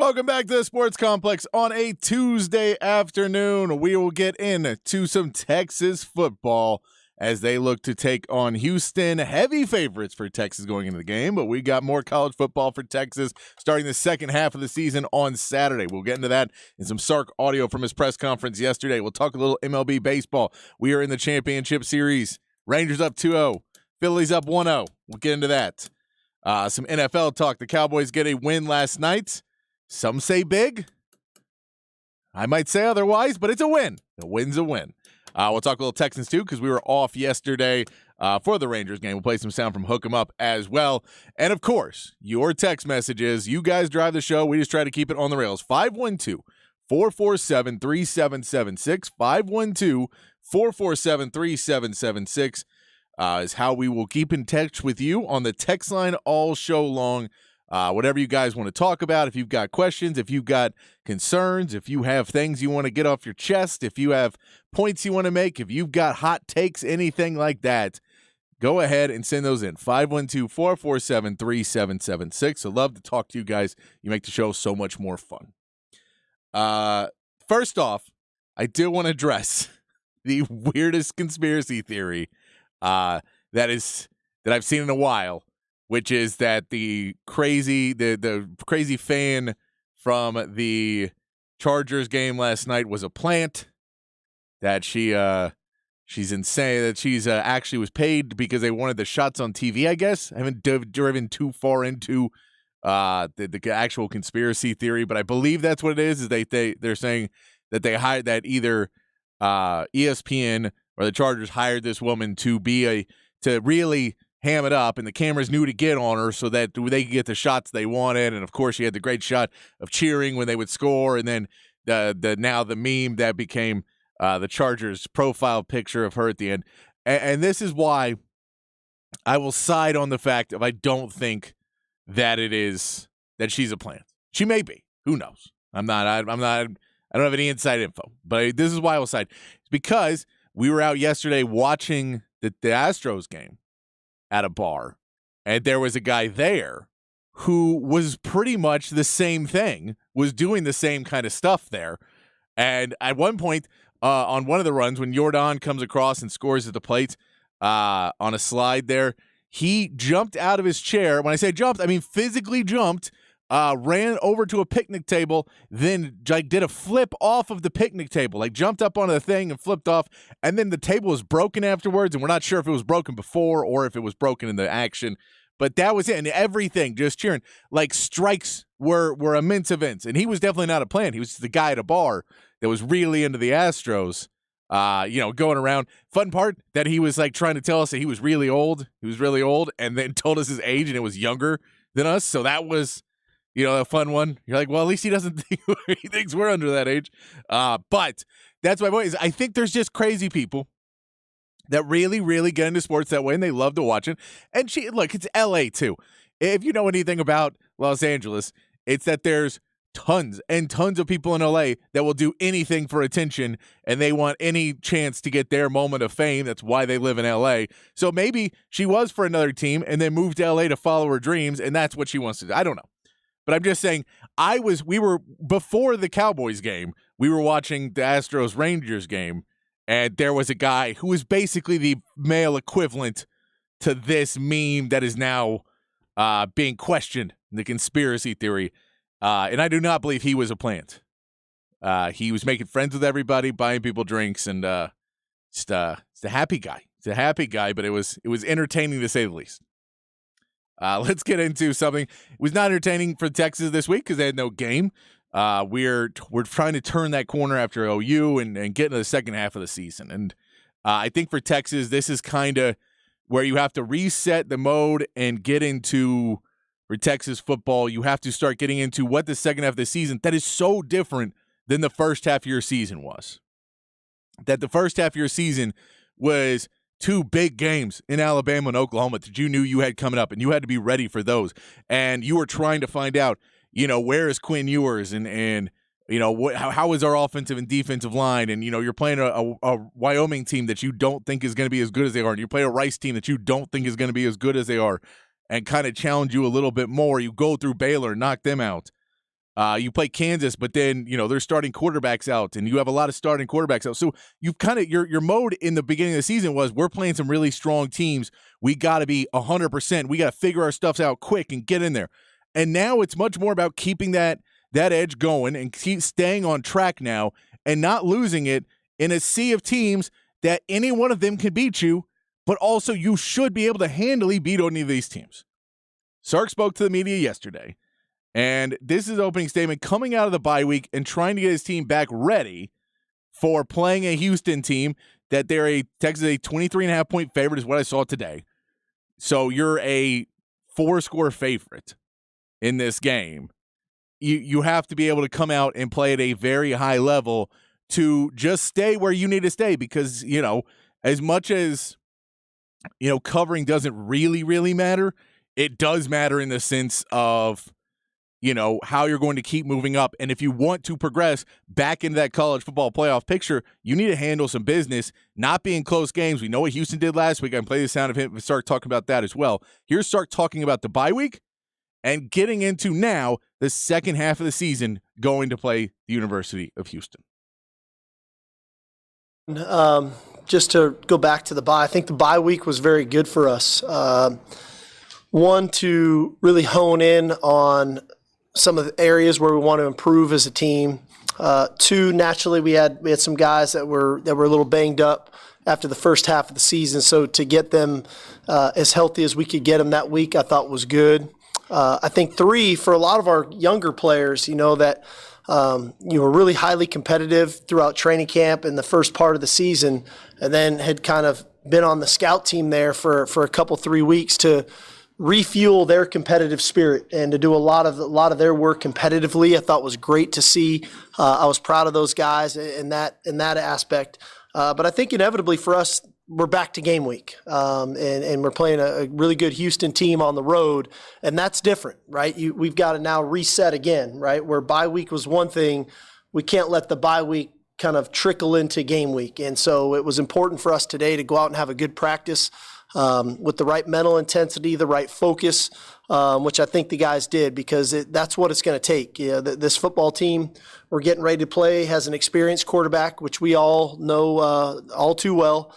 Welcome back to the Sports Complex on a Tuesday afternoon. We will get into some Texas football as they look to take on Houston. Heavy favorites for Texas going into the game, but we got more college football for Texas starting the second half of the season on Saturday. We'll get into that and some Sark audio from his press conference yesterday. We'll talk a little MLB baseball. We are in the championship series. Rangers up 2-0. Phillies up 1-0. We'll get into that. Some NFL talk. The Cowboys get a win last night. Some say big. I might say otherwise, but it's a win. A win's a win. We'll talk a little Texans, too, because we were off yesterday for the Rangers game. We'll play some sound from Hook 'em Up as well. And, of course, your text messages. You guys drive the show. We just try to keep it on the rails. 512-447-3776. 512-447-3776 is how we will keep in touch with you on the text line all show long. Whatever you guys want to talk about, if you've got questions, if you've got concerns, if you have things you want to get off your chest, if you have points you want to make, if you've got hot takes, anything like that, go ahead and send those in. 512-447-3776. I'd love to talk to you guys. You make the show so much more fun. First off, I do want to address the weirdest conspiracy theory that I've seen in a while, which is that the crazy fan from the Chargers game last night was a plant, that she's insane, that she's actually was paid because they wanted the shots on TV, I guess. I haven't driven too far into the actual conspiracy theory, but I believe that's what it is they're saying that they hired, that either ESPN or the Chargers hired this woman to really ham it up, and the cameras knew to get on her so that they could get the shots they wanted. And of course, she had the great shot of cheering when they would score, and then the meme that became the Chargers profile picture of her at the end. And this is why I will side on the fact of I don't think that that she's a plant. She may be. Who knows? I don't have any inside info, but this is why I will side. It's because we were out yesterday watching the Astros game at a bar, and there was a guy there who was pretty much the same thing, was doing the same kind of stuff there. And at one point, on one of the runs, when Jordan comes across and scores at the plate on a slide there, he jumped out of his chair. When I say jumped, I mean physically jumped, ran over to a picnic table, then did a flip off of the picnic table, jumped up onto the thing and flipped off, and then the table was broken afterwards, and we're not sure if it was broken before or if it was broken in the action, but that was it, and everything just cheering. Strikes were immense events, and he was definitely not a plant. He was just the guy at a bar that was really into the Astros, going around. Fun part, that he was trying to tell us that he was really old. He was really old, and then told us his age, and it was younger than us, so that was a fun one. You're like, well, at least he doesn't think he thinks we're under that age. But that's my point, is I think there's just crazy people that really, really get into sports that way, and they love to watch it. And it's LA too. If you know anything about Los Angeles, it's that there's tons and tons of people in LA that will do anything for attention, and they want any chance to get their moment of fame. That's why they live in LA. So maybe she was for another team and then moved to LA to follow her dreams, and that's what she wants to do. I don't know. But I'm just saying, we were, before the Cowboys game, we were watching the Astros-Rangers game, and there was a guy who was basically the male equivalent to this meme that is now being questioned, the conspiracy theory. And I do not believe he was a plant. He was making friends with everybody, buying people drinks, and just a happy guy. He's a happy guy, but it was entertaining to say the least. Let's get into something. It was not entertaining for Texas this week because they had no game. We're trying to turn that corner after OU and get into the second half of the season. And I think for Texas, this is kind of where you have to reset the mode and get into, for Texas football, you have to start getting into what the second half of the season, that is so different than the first half of your season was. That the first half of your season was two big games in Alabama and Oklahoma that you knew you had coming up, and you had to be ready for those. And you were trying to find out, where is Quinn Ewers, and how is our offensive and defensive line? And, you're playing a Wyoming team that you don't think is going to be as good as they are. And you play a Rice team that you don't think is going to be as good as they are, and kind of challenge you a little bit more. You go through Baylor, knock them out. You play Kansas, but then, they're starting quarterbacks out, and you have a lot of starting quarterbacks out. So you've kind of your mode in the beginning of the season was we're playing some really strong teams. We got to be 100%. We got to figure our stuff out quick and get in there. And now it's much more about keeping that edge going and keep staying on track now and not losing it in a sea of teams that any one of them can beat you, but also you should be able to handily beat any of these teams. Sark spoke to the media yesterday, and this is his opening statement coming out of the bye week and trying to get his team back ready for playing a Houston team that Texas a 23.5-point favorite is what I saw today. So you're a 4-score favorite in this game. You have to be able to come out and play at a very high level to just stay where you need to stay because, as much as, covering doesn't really, really matter, it does matter in the sense of, how you're going to keep moving up. And if you want to progress back into that college football playoff picture, you need to handle some business, not be in close games. We know what Houston did last week. I can play the sound of him and start talking about that as well. Here's Sark talking about the bye week and getting into now the second half of the season going to play the University of Houston. Just to go back to the bye, I think the bye week was very good for us. One, to really hone in on some of the areas where we want to improve as a team. Two, naturally, we had some guys that were a little banged up after the first half of the season. So to get them as healthy as we could get them that week, I thought was good. I think three, for a lot of our younger players, that you were really highly competitive throughout training camp in the first part of the season, and then had kind of been on the scout team there for a couple 3 weeks to refuel their competitive spirit and to do a lot of their work competitively. I thought was great to see. I was proud of those guys in that aspect. But I think inevitably for us, we're back to game week, and we're playing a really good Houston team on the road, and that's different, right? We've got to now reset again, right? Where bye week was one thing, we can't let the bye week kind of trickle into game week, and so it was important for us today to go out and have a good practice with the right mental intensity, the right focus, which I think the guys did because that's what it's going to take. This football team we're getting ready to play has an experienced quarterback, which we all know all too well.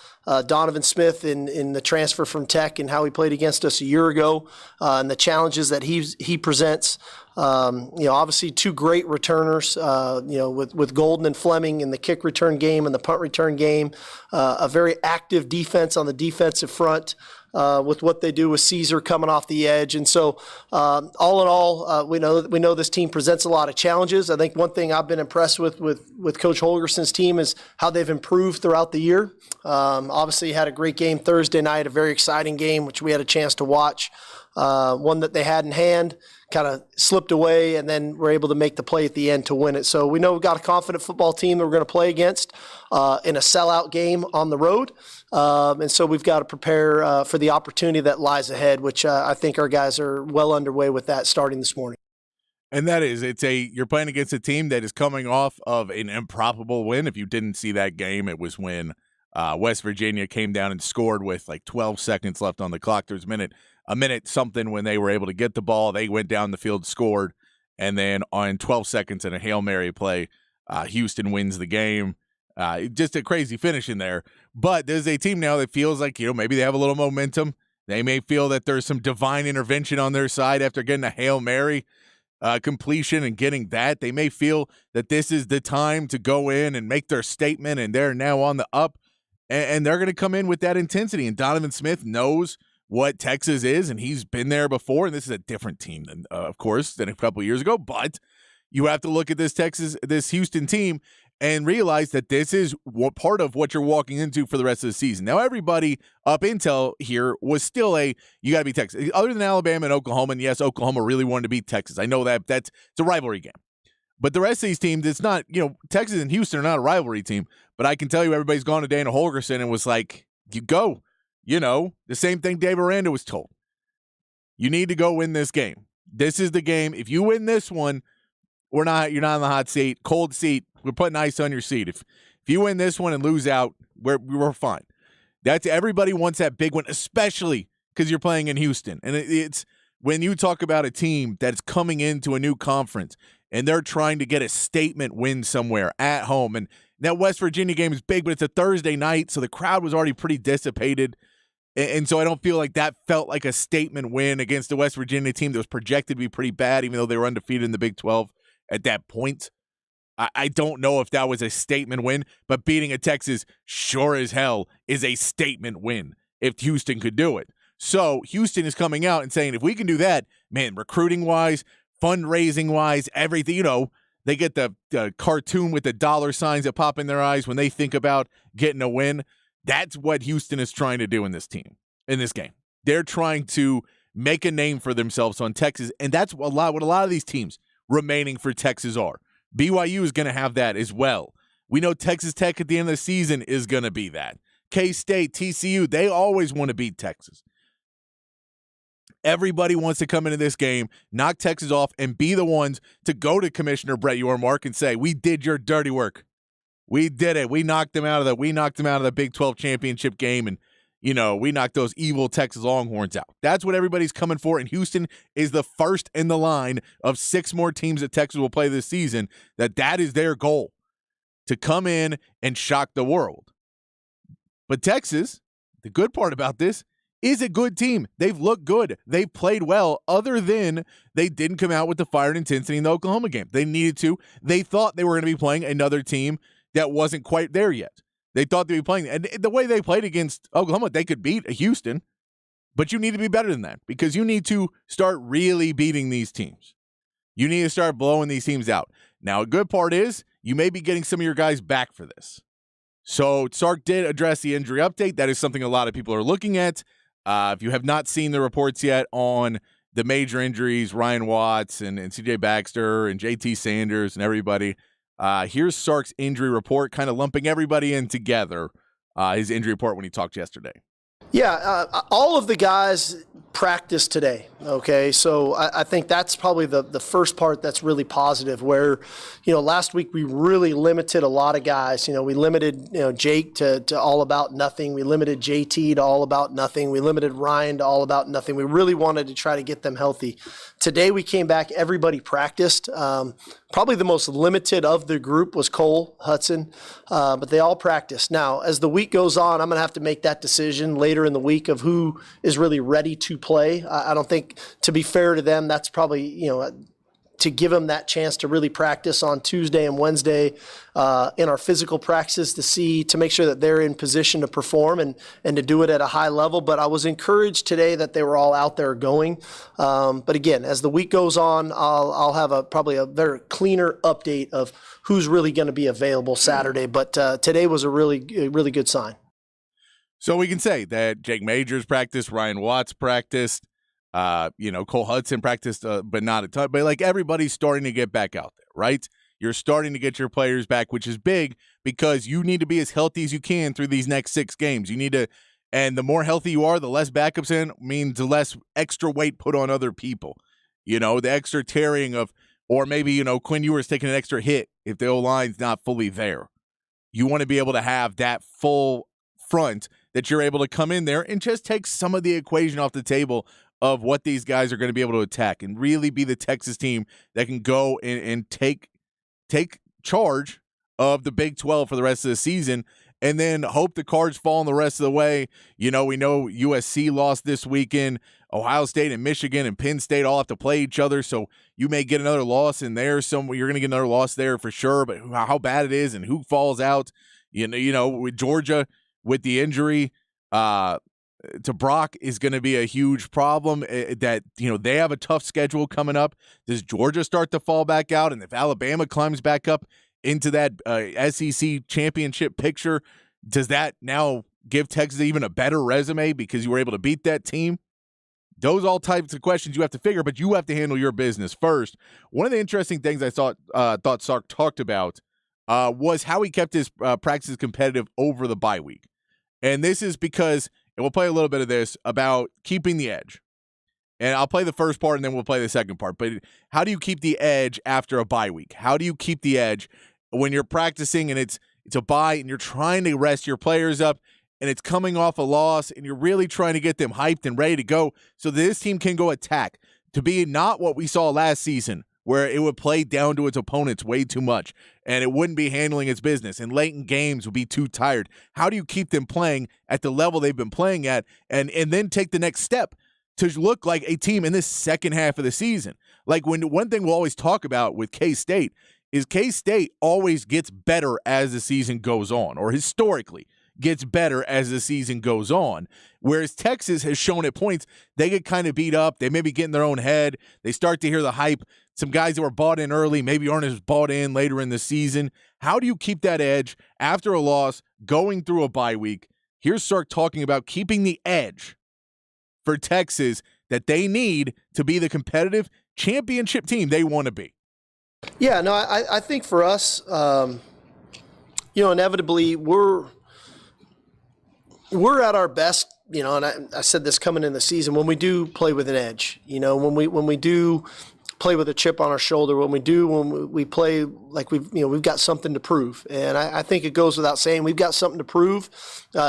Donovan Smith in the transfer from Tech and how he played against us a year ago, and the challenges that he presents. Obviously two great returners, with Golden and Fleming in the kick return game and the punt return game. A very active defense on the defensive front. With what they do with Caesar coming off the edge. And so all in all, we know this team presents a lot of challenges. I think one thing I've been impressed with Coach Holgerson's team is how they've improved throughout the year. Obviously had a great game Thursday night, a very exciting game, which we had a chance to watch. One that they had in hand, kind of slipped away, and then were able to make the play at the end to win it. So we know we've got a confident football team that we're going to play against in a sellout game on the road. And so we've got to prepare for the opportunity that lies ahead, which I think our guys are well underway with that starting this morning. And that is, you're playing against a team that is coming off of an improbable win. If you didn't see that game, it was when West Virginia came down and scored with like 12 seconds left on the clock. There's a minute something when they were able to get the ball. They went down the field, scored, and then on 12 seconds in a Hail Mary play, Houston wins the game. Just a crazy finish in there. But there's a team now that feels like, maybe they have a little momentum. They may feel that there's some divine intervention on their side after getting a Hail Mary completion and getting that. They may feel that this is the time to go in and make their statement, and they're now on the up, and they're going to come in with that intensity. And Donovan Smith knows what Texas is, and he's been there before, and this is a different team than, of course, than a couple of years ago, but you have to look at this Houston team and realize that this is part of what you're walking into for the rest of the season. Now, everybody up until here was still you got to beat Texas. Other than Alabama and Oklahoma, and yes, Oklahoma really wanted to beat Texas. I know it's a rivalry game. But the rest of these teams, it's not, Texas and Houston are not a rivalry team, but I can tell you everybody's gone to Dana Holgorsen and was like, you go. The same thing Dave Aranda was told. You need to go win this game. This is the game. If you win this one, you're not in the hot seat, cold seat. We're putting ice on your seat. If you win this one and lose out, we're fine. That's everybody wants that big one, especially because you're playing in Houston. And it's when you talk about a team that's coming into a new conference and they're trying to get a statement win somewhere at home. And that West Virginia game is big, but it's a Thursday night, so the crowd was already pretty dissipated. And so I don't feel like that felt like a statement win against the West Virginia team that was projected to be pretty bad, even though they were undefeated in the Big 12 at that point. I don't know if that was a statement win, but beating a Texas sure as hell is a statement win if Houston could do it. So Houston is coming out and saying, if we can do that, man, recruiting-wise, fundraising-wise, everything, they get the cartoon with the dollar signs that pop in their eyes when they think about getting a win. That's what Houston is trying to do in this game. They're trying to make a name for themselves on Texas, and that's what a lot of these teams remaining for Texas are. BYU is going to have that as well. We know Texas Tech at the end of the season is going to be that. K-State, TCU, they always want to beat Texas. Everybody wants to come into this game, knock Texas off, and be the ones to go to Commissioner Brett Yormark and say, we did your dirty work. We did it. We knocked them out of the Big 12 championship game, and we knocked those evil Texas Longhorns out. That's what everybody's coming for, and Houston is the first in the line of 6 more teams that Texas will play this season. That is their goal, to come in and shock the world. But Texas, the good part about this, is a good team. They've looked good. They've played well, other than they didn't come out with the fire and intensity in the Oklahoma game. They needed to. They thought they were going to be playing another team that wasn't quite there yet. They thought they'd be playing. And the way they played against Oklahoma, they could beat Houston. But you need to be better than that, because you need to start really beating these teams. You need to start blowing these teams out. Now, a good part is you may be getting some of your guys back for this. So Sark did address the injury update. That is something a lot of people are looking at. If you have not seen the reports yet on the major injuries, Ryan Watts and C.J. Baxter and J.T. Sanders and everybody, here's Sark's injury report, kind of lumping everybody in together, his injury report when he talked yesterday. Yeah, all of the guys practiced today, okay? So I think that's probably the first part that's really positive, where, last week we really limited a lot of guys. We limited, Jake to all about nothing. We limited JT to all about nothing. We limited Ryan to all about nothing. We really wanted to try to get them healthy. Today we came back, everybody practiced. Probably the most limited of the group was Cole Hudson, but they all practiced. Now, as the week goes on, I'm going to have to make that decision later in the week of who is really ready to play. I don't think, to be fair to them, that's probably, to give them that chance to really practice on Tuesday and Wednesday in our physical practices to make sure that they're in position to perform and to do it at a high level. But I was encouraged today that they were all out there going. But again, as the week goes on, I'll have probably a very cleaner update of who's really going to be available Saturday. But today was a really good sign. So we can say that Jake Majors practiced, Ryan Watts practiced, Cole Hudson practiced, but not a ton. But everybody's starting to get back out there, right? You're starting to get your players back, which is big, because you need to be as healthy as you can through these next 6 games. You need to, and the more healthy you are, the less backups in means the less extra weight put on other people. The extra tearing of, or maybe, Quinn Ewers taking an extra hit if the O-line's not fully there. You want to be able to have that full front that you're able to come in there and just take some of the equation off the table of what these guys are going to be able to attack, and really be the Texas team that can go and take charge of the Big 12 for the rest of the season, and then hope the cards fall in the rest of the way. We know USC lost this weekend. Ohio State and Michigan and Penn State all have to play each other, so you may get another loss in there. You're going to get another loss there for sure, but how bad it is and who falls out, with Georgia, with the injury to Brock, is going to be a huge problem. That they have a tough schedule coming up. Does Georgia start to fall back out? And if Alabama climbs back up into that SEC championship picture, does that now give Texas even a better resume because you were able to beat that team? Those all types of questions you have to figure, but you have to handle your business first. One of the interesting things I thought Sark talked about was how he kept his practices competitive over the bye week. And this is because, and we'll play a little bit of this, about keeping the edge. And I'll play the first part and then we'll play the second part. But how do you keep the edge after a bye week? How do you keep the edge when you're practicing and it's a bye and you're trying to rest your players up and it's coming off a loss and you're really trying to get them hyped and ready to go so that this team can go attack, to be not what we saw last season where it would play down to its opponents way too much and it wouldn't be handling its business and late in games would be too tired. How do you keep them playing at the level they've been playing at and then take the next step to look like a team in this second half of the season? Like one thing we'll always talk about with K-State is K-State always gets better as the season goes on, or historically gets better as the season goes on. Whereas Texas has shown at points they get kind of beat up. They maybe get in their own head. They start to hear the hype. Some guys that were bought in early maybe aren't as bought in later in the season. How do you keep that edge after a loss, going through a bye week? Here's Sark talking about keeping the edge for Texas that they need to be the competitive championship team they want to be. Yeah, no, I think for us, inevitably we're at our best, and I said this coming in the season, when we do play with an edge, when we do play with a chip on our shoulder, when we play like we've got something to prove. And I think it goes without saying we've got something to prove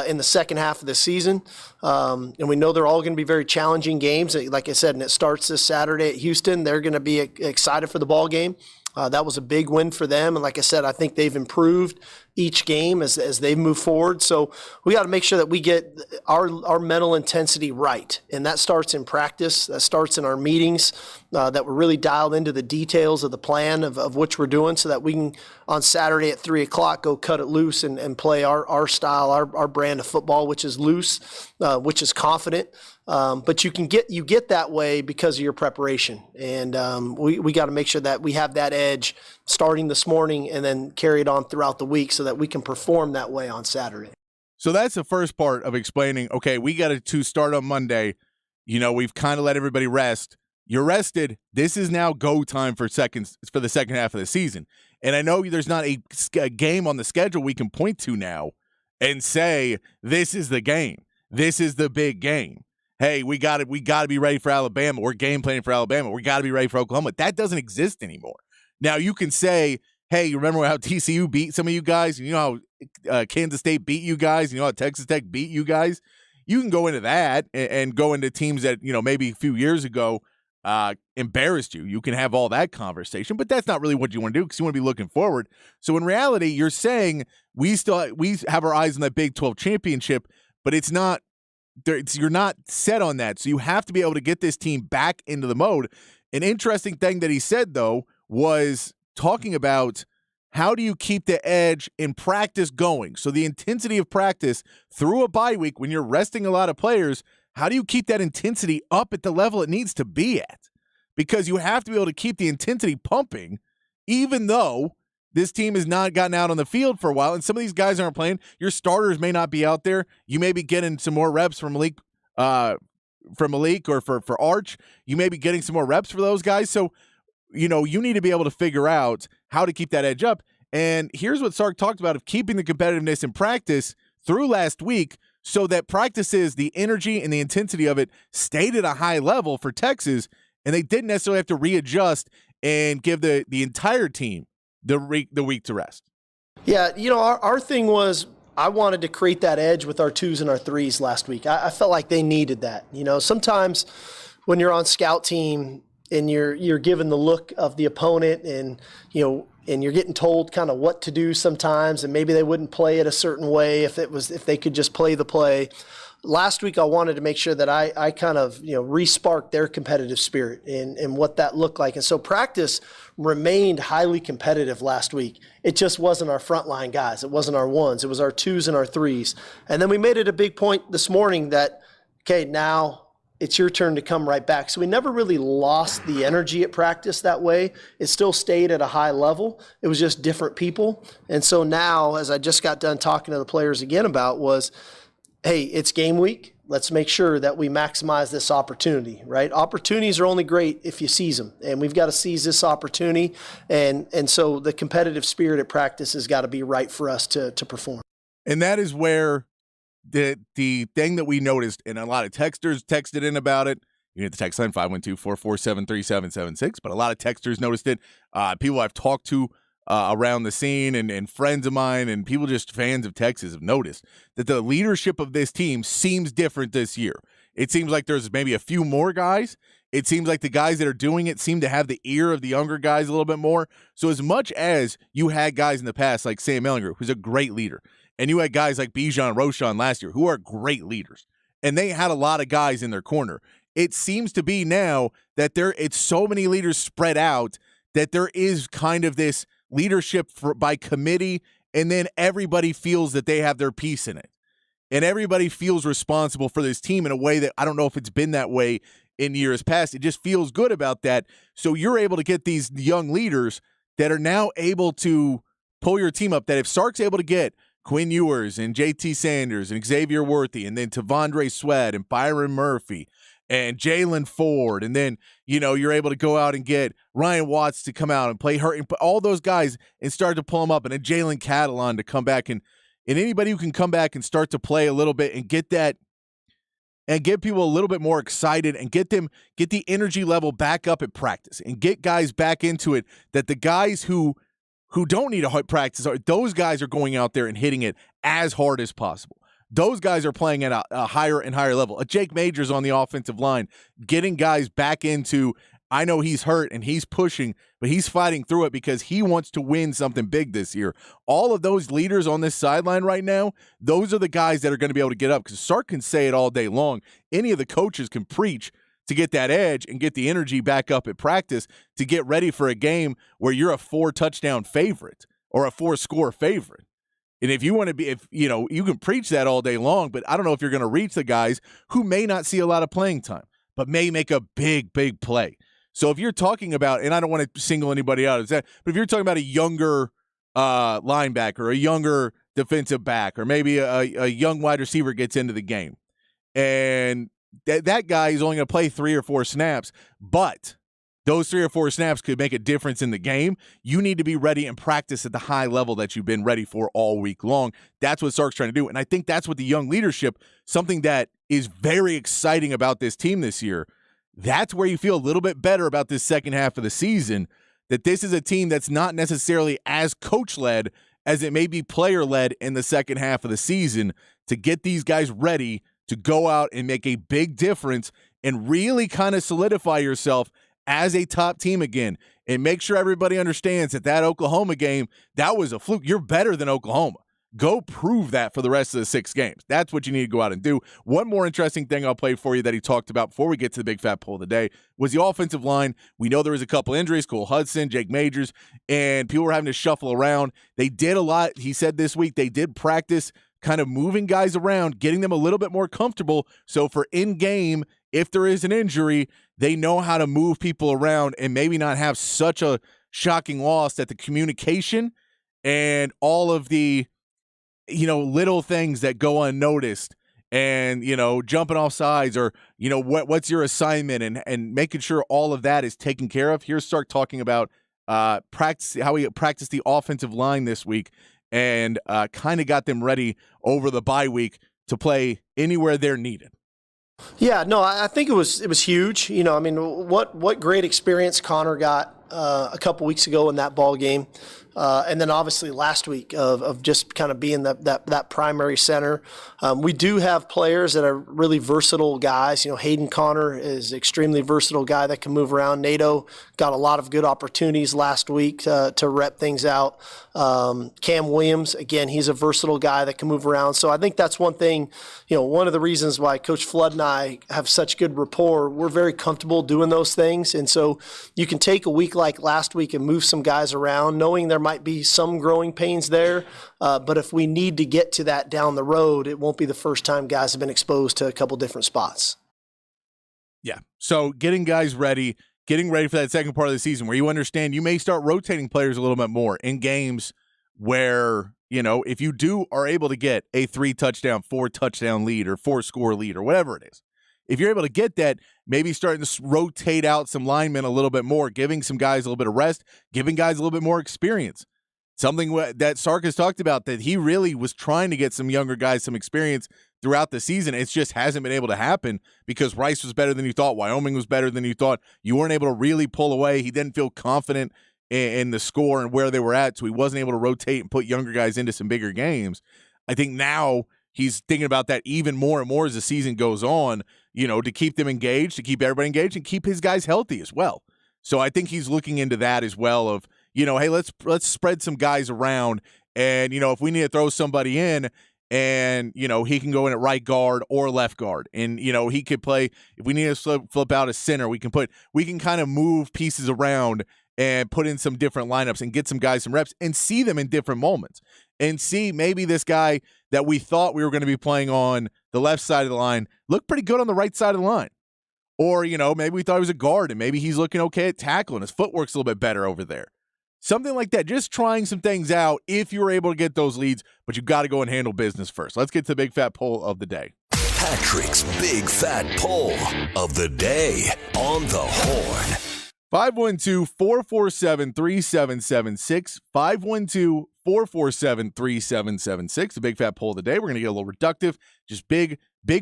in the second half of the season. And we know they're all going to be very challenging games. Like I said, and it starts this Saturday at Houston. They're going to be excited for the ball game. That was a big win for them. And like I said, I think they've improved each game as they move forward. So we got to make sure that we get our mental intensity right. And that starts in practice. That starts in our meetings, that we're really dialed into the details of the plan of which we're doing so that we can, on Saturday at 3 o'clock, go cut it loose and play our style, our brand of football, which is loose, which is confident. But you get that way because of your preparation. And we got to make sure that we have that edge starting this morning and then carry it on throughout the week so that we can perform that way on Saturday. So that's the first part of explaining, okay, we got to start on Monday. We've kind of let everybody rest. You're rested. This is now go time for the second half of the season. And I know there's not a game on the schedule we can point to now and say, this is the game. This is the big game. Hey, we got to be ready for Alabama. We're game planning for Alabama. We got to be ready for Oklahoma. That doesn't exist anymore. Now you can say, hey, you remember how TCU beat some of you guys? You know how Kansas State beat you guys? You know how Texas Tech beat you guys? You can go into that and go into teams that, maybe a few years ago embarrassed you. You can have all that conversation, but that's not really what you want to do because you want to be looking forward. So in reality, you're saying we have our eyes on that Big 12 championship, but it's not. You're not set on that. So you have to be able to get this team back into the mode. An interesting thing that he said, though, was talking about how do you keep the edge in practice going? So the intensity of practice through a bye week when you're resting a lot of players, how do you keep that intensity up at the level it needs to be at? Because you have to be able to keep the intensity pumping, even though this team has not gotten out on the field for a while, and some of these guys aren't playing. Your starters may not be out there. You may be getting some more reps from Malik or for Arch. You may be getting some more reps for those guys. So, you need to be able to figure out how to keep that edge up. And here's what Sark talked about of keeping the competitiveness in practice through last week so that practices, the energy and the intensity of it stayed at a high level for Texas, and they didn't necessarily have to readjust and give the entire team the week to rest. Yeah, our thing was I wanted to create that edge with our 2s and our 3s last week. I felt like they needed that. Sometimes when you're on scout team and you're given the look of the opponent and you're getting told kind of what to do sometimes, and maybe they wouldn't play it a certain way if they could just play the play. Last week, I wanted to make sure that I kind of, re-sparked their competitive spirit and what that looked like. And so practice remained highly competitive last week. It just wasn't our frontline guys. It wasn't our 1s. It was our 2s and our 3s. And then we made it a big point this morning that, okay, now it's your turn to come right back. So we never really lost the energy at practice that way. It still stayed at a high level. It was just different people. And so now, as I just got done talking to the players again about was, hey, it's game week. Let's make sure that we maximize this opportunity, right? Opportunities are only great if you seize them, and we've got to seize this opportunity. And so the competitive spirit at practice has got to be right for us to perform. And that is where the thing that we noticed, and a lot of texters texted in about it. You hit the text line 512-447-3776, but a lot of texters noticed it. People I've talked to around the scene and friends of mine and people just fans of Texas have noticed that the leadership of this team seems different this year. It seems like there's maybe a few more guys. It seems like the guys that are doing it seem to have the ear of the younger guys a little bit more. So as much as you had guys in the past like Sam Ehlinger, who's a great leader, and you had guys like Bijan Roschon last year who are great leaders, and they had a lot of guys in their corner, it seems to be now that it's so many leaders spread out that there is kind of this leadership by committee, and then everybody feels that they have their piece in it. And everybody feels responsible for this team in a way that I don't know if it's been that way in years past. It just feels good about that. So you're able to get these young leaders that are now able to pull your team up, that if Sark's able to get Quinn Ewers and JT Sanders and Xavier Worthy and then Tavondre Sweat and Byron Murphy and Jalen Ford, and then, you're able to go out and get Ryan Watts to come out and play hurt, and all those guys and start to pull them up, and then Jalen Catalon to come back, and anybody who can come back and start to play a little bit and get that and get people a little bit more excited and get the energy level back up at practice and get guys back into it, that the guys who don't need a practice, those guys are going out there and hitting it as hard as possible. Those guys are playing at a higher and higher level. Jake Majors on the offensive line, getting guys back into, I know he's hurt and he's pushing, but he's fighting through it because he wants to win something big this year. All of those leaders on this sideline right now, those are the guys that are going to be able to get up, because Sark can say it all day long. Any of the coaches can preach to get that edge and get the energy back up at practice to get ready for a game where you're a 4-touchdown favorite or a 4-score favorite. And if you want to be, you can preach that all day long, but I don't know if you're going to reach the guys who may not see a lot of playing time, but may make a big, big play. So if you're talking about, and I don't want to single anybody out, but if you're talking about a younger linebacker, a younger defensive back, or maybe a young wide receiver gets into the game, and that guy is only going to play 3 or 4 snaps, but those 3 or 4 snaps could make a difference in the game. You need to be ready and practice at the high level that you've been ready for all week long. That's what Sark's trying to do, and I think that's what the young leadership, something that is very exciting about this team this year. That's where you feel a little bit better about this second half of the season, that this is a team that's not necessarily as coach-led as it may be player-led in the second half of the season, to get these guys ready to go out and make a big difference and really kind of solidify yourself as a top team again, and make sure everybody understands that Oklahoma game, that was a fluke. You're better than Oklahoma. Go prove that for the rest of the 6 games. That's what you need to go out and do. One more interesting thing I'll play for you that he talked about before we get to the big fat poll of the day was the offensive line. We know there was a couple injuries, Cole Hudson, Jake Majors, and people were having to shuffle around. They did a lot. He said this week they did practice kind of moving guys around, getting them a little bit more comfortable. So for in-game, if there is an injury, they know how to move people around and maybe not have such a shocking loss that the communication and all of the little things that go unnoticed, and, jumping off sides, or, what's your assignment, and making sure all of that is taken care of. Here's Sark talking about practice, how he practiced the offensive line this week, and kind of got them ready over the bye week to play anywhere they're needed. Yeah, no, I think it was huge. What great experience Connor got a couple weeks ago in that ball game. And then obviously last week of just kind of being that primary center. We do have players that are really versatile guys. Hayden Connor is an extremely versatile guy that can move around. Nato got a lot of good opportunities last week to rep things out. Cam Williams, again, he's a versatile guy that can move around. So I think that's one thing, one of the reasons why Coach Flood and I have such good rapport. We're very comfortable doing those things. And so you can take a week like last week and move some guys around, knowing there might be some growing pains there. But if we need to get to that down the road, it won't be the first time guys have been exposed to a couple different spots. Yeah. So getting guys ready, getting ready for that second part of the season where you understand you may start rotating players a little bit more in games where, if you are able to get a 3-touchdown, 4-touchdown lead or 4-score lead or whatever it is, if you're able to get that, maybe starting to rotate out some linemen a little bit more, giving some guys a little bit of rest, giving guys a little bit more experience. Something that Sark has talked about, that he really was trying to get some younger guys some experience throughout the season. It just hasn't been able to happen because Rice was better than you thought. Wyoming was better than you thought. You weren't able to really pull away. He didn't feel confident in the score and where they were at, so he wasn't able to rotate and put younger guys into some bigger games. I think now he's thinking about that even more and more as the season goes on, to keep them engaged, to keep everybody engaged, and keep his guys healthy as well. So I think he's looking into that as well of, hey, let's spread some guys around. And, if we need to throw somebody in and, he can go in at right guard or left guard. And, he could play, if we need to flip out a center, we can kind of move pieces around and put in some different lineups and get some guys some reps and see them in different moments and see maybe this guy that we thought we were going to be playing on the left side of the line looked pretty good on the right side of the line. Or, maybe we thought he was a guard and maybe he's looking okay at tackle and his footwork's a little bit better over there. Something like that. Just trying some things out if you're able to get those leads, but you got to go and handle business first. Let's get to the big fat poll of the day. Patrick's big fat poll of the day on the Horn. 512-447-3776. 512-447-3776. The big fat poll of the day. We're going to get a little reductive. Just big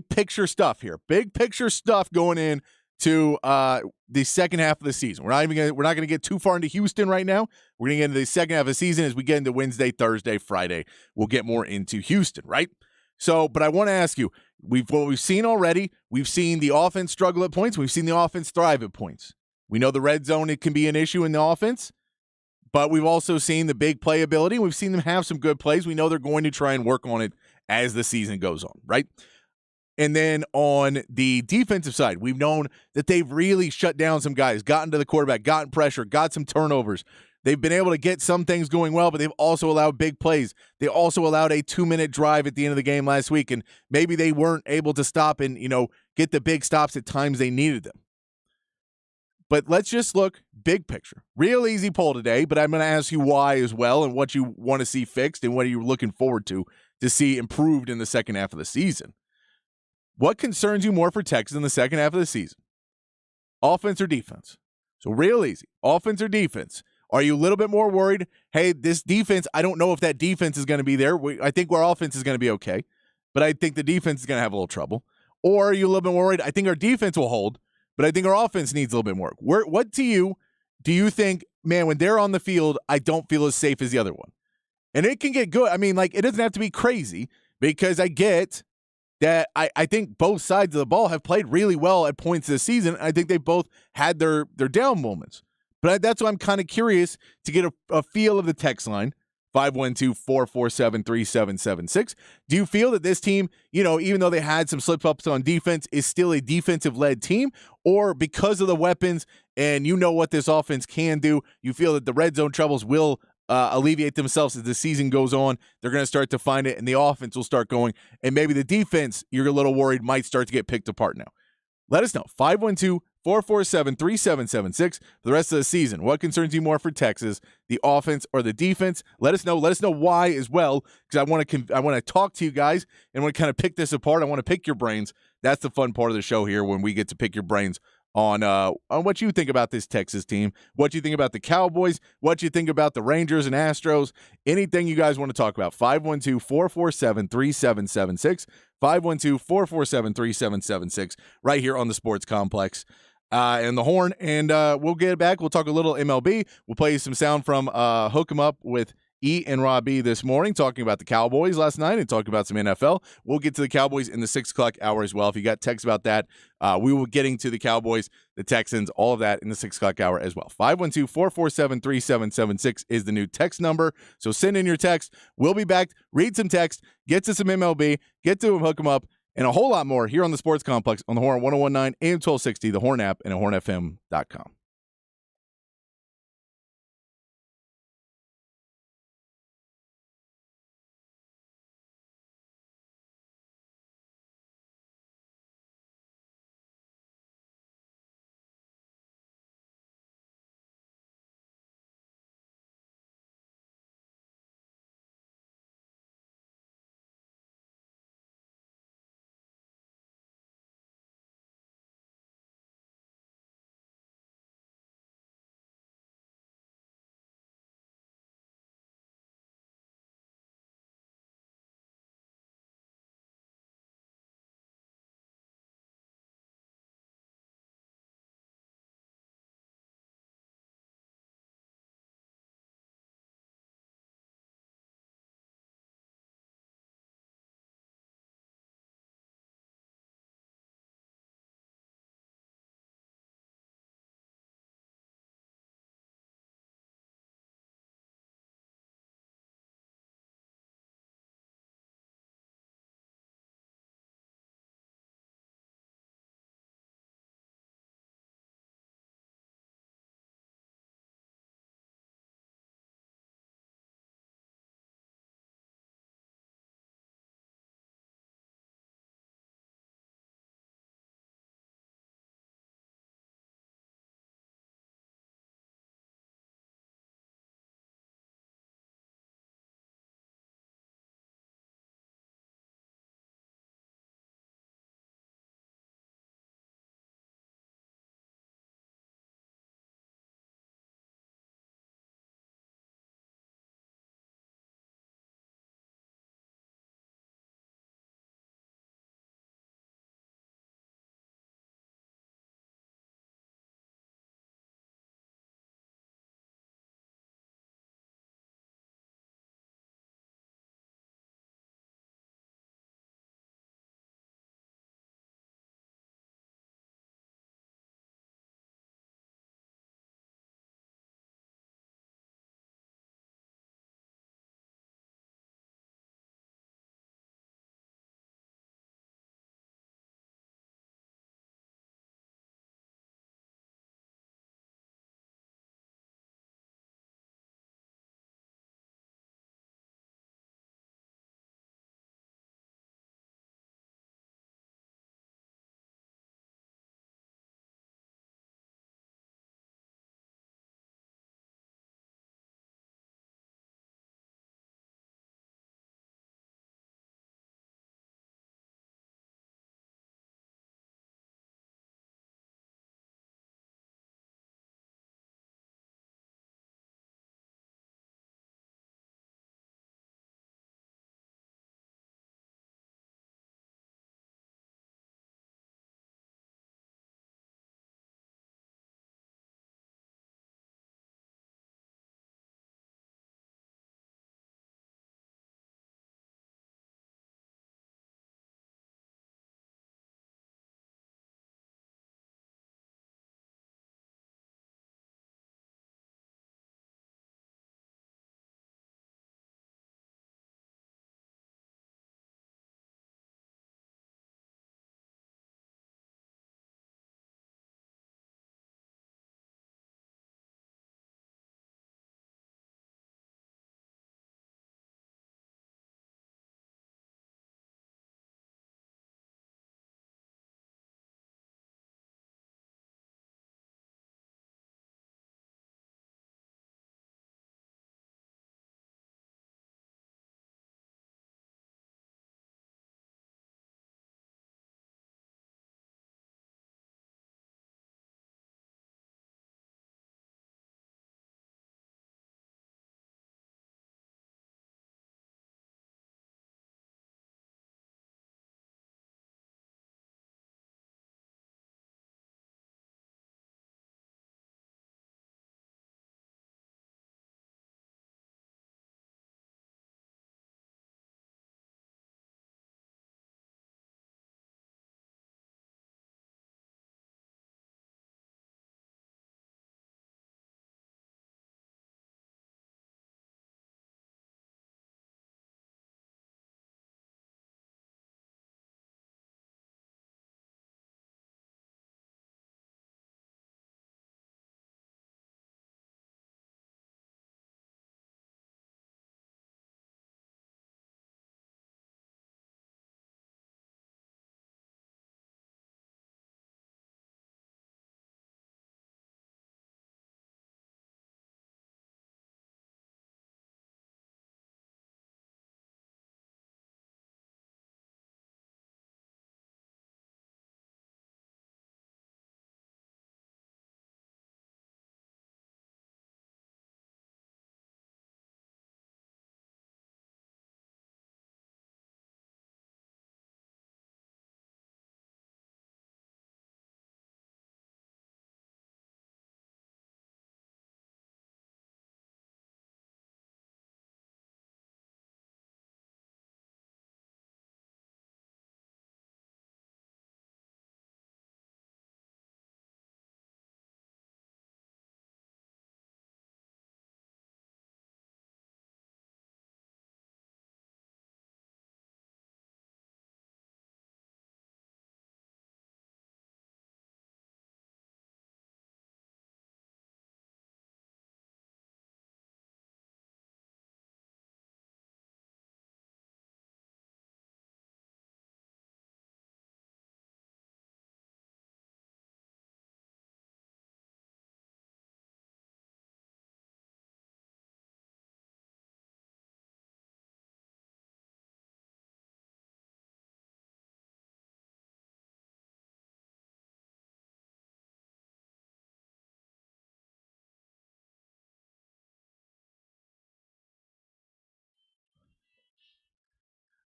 picture stuff here. Big picture stuff going in to the second half of the season. We're not going to get too far into Houston right now. We're going to get into the second half of the season as we get into Wednesday, Thursday, Friday. We'll get more into Houston, right? So, but I want to ask you, what we've seen already, we've seen the offense struggle at points. We've seen the offense thrive at points. We know the red zone, it can be an issue in the offense, but we've also seen the big playability. We've seen them have some good plays. We know they're going to try and work on it as the season goes on, right? And then on the defensive side, we've known that they've really shut down some guys, gotten to the quarterback, gotten pressure, got some turnovers. They've been able to get some things going well, but they've also allowed big plays. They also allowed a 2-minute drive at the end of the game last week, and maybe they weren't able to stop and, get the big stops at times they needed them. But let's just look big picture. Real easy poll today, but I'm going to ask you why as well and what you want to see fixed and what are you looking forward to see improved in the second half of the season. What concerns you more for Texas in the second half of the season? Offense or defense? So real easy. Offense or defense? Are you a little bit more worried, hey, this defense, I don't know if that defense is going to be there. I think our offense is going to be okay, but I think the defense is going to have a little trouble. Or are you a little bit worried, I think our defense will hold, but I think our offense needs a little bit more. What do you think, man, when they're on the field, I don't feel as safe as the other one? And it can get good. I mean, it doesn't have to be crazy because I get that I think both sides of the ball have played really well at points this season. I think they both had their down moments. But that's why I'm kind of curious to get a feel of the text line, 512-447-3776. Do you feel that this team, even though they had some slip-ups on defense, is still a defensive-led team? Or because of the weapons and what this offense can do, you feel that the red zone troubles will alleviate themselves as the season goes on? They're going to start to find it, and the offense will start going. And maybe the defense, you're a little worried, might start to get picked apart now. Let us know. 512-447-3776 for the rest of the season. What concerns you more for Texas, the offense or the defense? Let us know. Let us know why as well, because I want to talk to you guys and want to kind of pick this apart. I want to pick your brains. That's the fun part of the show here when we get to pick your brains on what you think about this Texas team, what you think about the Cowboys, what you think about the Rangers and Astros, anything you guys want to talk about. 512-447-3776, 512-447-3776, right here on the Sports Complex and the Horn. And we'll get back. We'll talk a little MLB. We'll play you some sound from Hook 'em Up with E and Rob B this morning, talking about the Cowboys last night and talking about some NFL. We'll get to the Cowboys in the 6 o'clock hour as well. If you got texts about that, we will getting to the Cowboys, the Texans, all of that in the 6 o'clock hour as well. 512-447-3776 is the new text number. So send in your text. We'll be back. Read some text. Get to some MLB. Get to them, Hook 'em Up, and a whole lot more here on the Sports Complex on the Horn 1019 AM 1260, the Horn app, and at hornfm.com.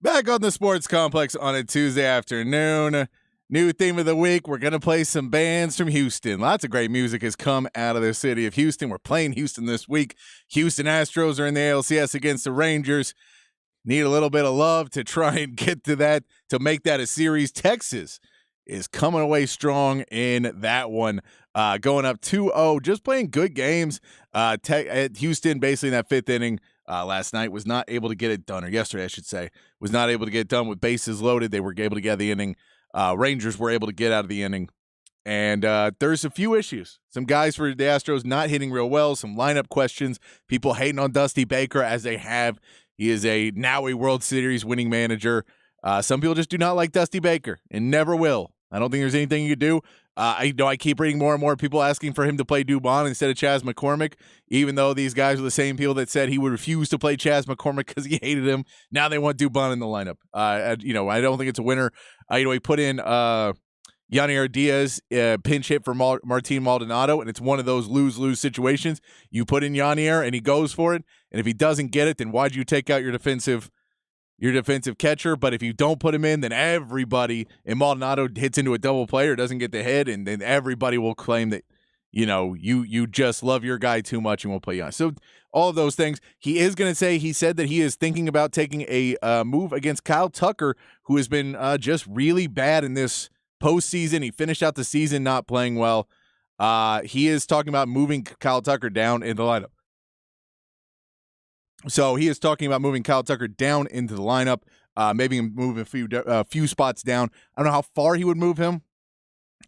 Back on the Sports Complex on a Tuesday afternoon. New theme of the week. We're going to play some bands from Houston. Lots of great music has come out of the city of Houston. We're playing Houston this week. Houston Astros are in the ALCS against the Rangers. Need a little bit of love to try and get to that, to make that a series. Texas is coming away strong in that one, going up 2-0, just playing good games. Houston, basically in that fifth inning, last night was not able to get it done, or yesterday I should say, was not able to get it done with bases loaded. They were able to get out of the inning. Rangers were able to get out of the inning. And there's a few issues. Some guys for the Astros not hitting real well, some lineup questions, people hating on Dusty Baker as they have. He is now a World Series winning manager. Some people just do not like Dusty Baker and never will. I don't think there's anything you can do. I know I keep reading more and more people asking for him to play Dubon instead of Chas McCormick, even though these guys are the same people that said he would refuse to play Chas McCormick because he hated him. Now they want Dubon in the lineup. I don't think it's a winner. He put in Yanier Diaz, pinch hit for Martin Maldonado, and it's one of those lose-lose situations. You put in Yanier, and he goes for it, and if he doesn't get it, then why'd you take out your defensive catcher? But if you don't put him in, then everybody, and Maldonado hits into a double play or doesn't get the hit, and then everybody will claim that, you just love your guy too much and won't play on. So all of those things. He said that he is thinking about taking a move against Kyle Tucker, who has been just really bad in this postseason. He finished out the season not playing well. He is talking about moving Kyle Tucker down in the lineup. So he is talking about moving Kyle Tucker down into the lineup, maybe move a few spots down. I don't know how far he would move him.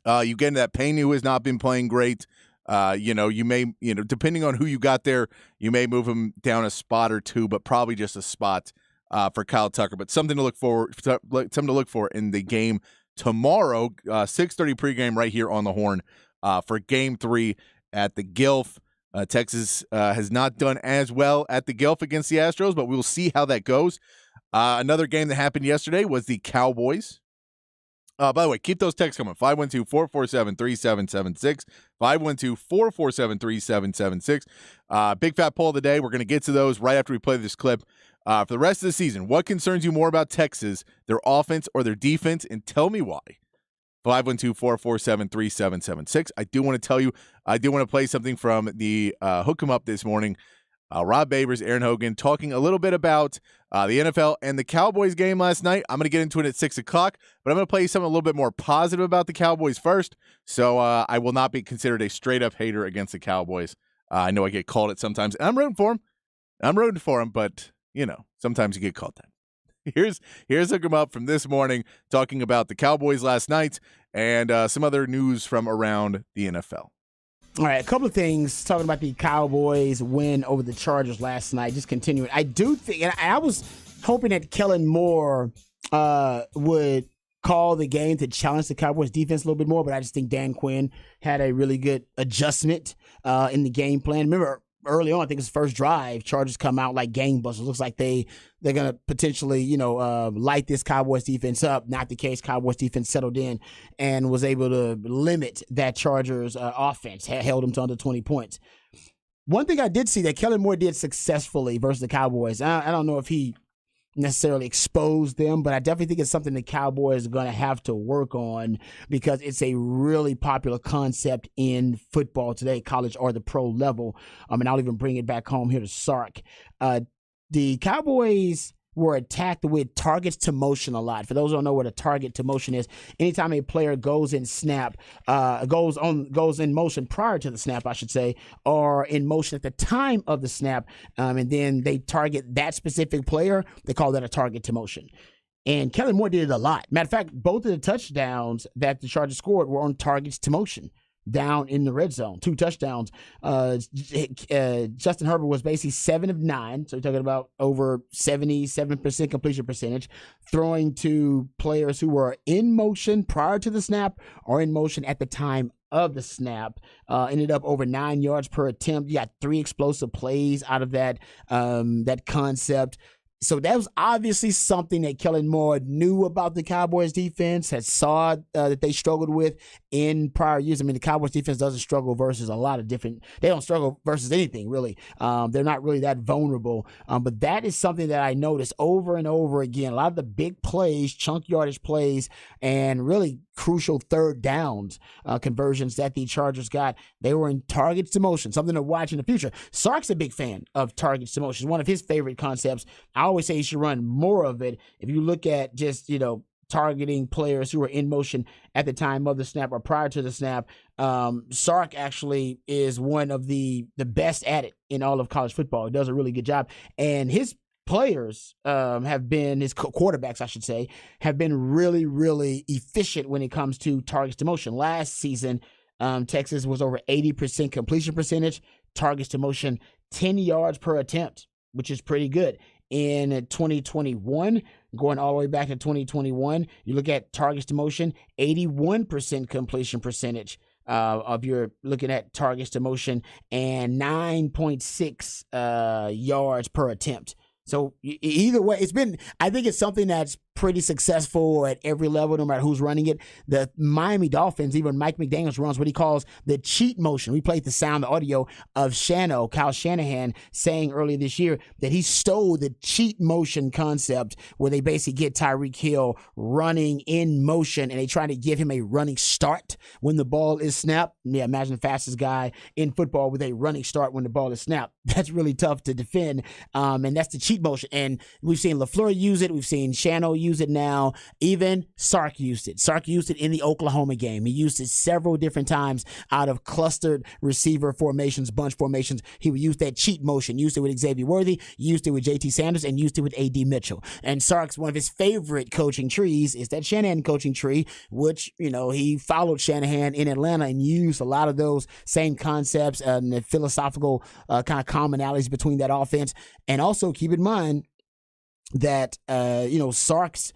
You get into that Payne, who has not been playing great. You may, depending on who you got there, you may move him down a spot or two, but probably just a spot for Kyle Tucker. But something to look for in the game tomorrow, 6:30 pregame right here on the Horn for Game 3 at the Gilf. Texas has not done as well at the Gilf against the Astros, but we'll see how that goes. Another game that happened yesterday was the Cowboys. By the way, keep those texts coming. 512-447-3776. 512-447-3776. Big fat poll of the day. We're going to get to those right after we play this clip. For the rest of the season, what concerns you more about Texas, their offense or their defense? And tell me why. 512-447-3776. I do want to play something from the Hook 'em Up this morning. Rob Babers, Aaron Hogan, talking a little bit about the NFL and the Cowboys game last night. I'm going to get into it at 6 o'clock, but I'm going to play you something a little bit more positive about the Cowboys first, so I will not be considered a straight-up hater against the Cowboys. I know I get called it sometimes, and I'm rooting for them, but, sometimes you get called that. Here's Hook 'em Up from this morning, talking about the Cowboys last night and some other news from around the NFL. All right, a couple of things talking about the Cowboys win over the Chargers last night. Just continuing, I do think, and I was hoping that Kellen Moore would call the game to challenge the Cowboys defense a little bit more, but I just think Dan Quinn had a really good adjustment in the game plan. Remember, early on, I think it's first drive, Chargers come out like gangbusters. Looks like they're going to potentially, light this Cowboys defense up. Not the case. Cowboys defense settled in and was able to limit that Chargers offense, held them to under 20 points. One thing I did see that Kellen Moore did successfully versus the Cowboys, I don't know if he necessarily exposed them, but I definitely think it's something the Cowboys are going to have to work on because it's a really popular concept in football today, college or the pro level. And I'll even bring it back home here to Sark. The Cowboys were attacked with targets to motion a lot. For those who don't know what a target to motion is, anytime a player goes in motion prior to the snap, I should say, or in motion at the time of the snap, and then they target that specific player, they call that a target to motion. And Kellen Moore did it a lot. Matter of fact, both of the touchdowns that the Chargers scored were on targets to motion. Down in the red zone, 2 touchdowns. Justin Herbert was basically 7 of 9, so we're talking about over 77% completion percentage, throwing to players who were in motion prior to the snap or in motion at the time of the snap. Ended up over 9 yards per attempt. You got 3 explosive plays out of that concept. So that was obviously something that Kellen Moore knew about the Cowboys defense, had saw that they struggled with in prior years. I mean, the Cowboys defense doesn't struggle versus a lot of different, they don't struggle versus anything really. They're not really that vulnerable. But that is something that I noticed over and over again. A lot of the big plays, chunk yardage plays, and really crucial third downs conversions that the Chargers got, they were in targets to motion, something to watch in the future. Sark's a big fan of targets to motion. It's one of his favorite concepts. I always say he should run more of it. If you look at just, targeting players who are in motion at the time of the snap or prior to the snap, Sark actually is one of the best at it in all of college football. He does a really good job. And his players have been, his quarterbacks, I should say, have been really, really efficient when it comes to targets to motion. Last season, Texas was over 80% completion percentage, targets to motion, 10 yards per attempt, which is pretty good. In 2021, going all the way back to 2021, you look at targets to motion, 81% completion percentage of your looking at targets to motion, and 9.6 yards per attempt. So either way, I think it's something that's pretty successful at every level, no matter who's running it. The Miami Dolphins, even Mike McDaniels runs what he calls the cheat motion. We played the audio of Kyle Shanahan saying earlier this year that he stole the cheat motion concept, where they basically get Tyreek Hill running in motion and they try to give him a running start when the ball is snapped. Yeah, imagine the fastest guy in football with a running start when the ball is snapped. That's really tough to defend. And that's the cheat motion. And we've seen LaFleur use it. We've seen Shano use it now. Even Sark used it. Sark used it in the Oklahoma game. He used it several different times out of clustered receiver formations, bunch formations. He would use that cheat motion, used it with Xavier Worthy, used it with JT Sanders, and used it with AD Mitchell. And Sark's, one of his favorite coaching trees is that Shanahan coaching tree, which, he followed Shanahan in Atlanta and used a lot of those same concepts and the philosophical kind of commonalities between that offense. And also keep in mind that, Sark's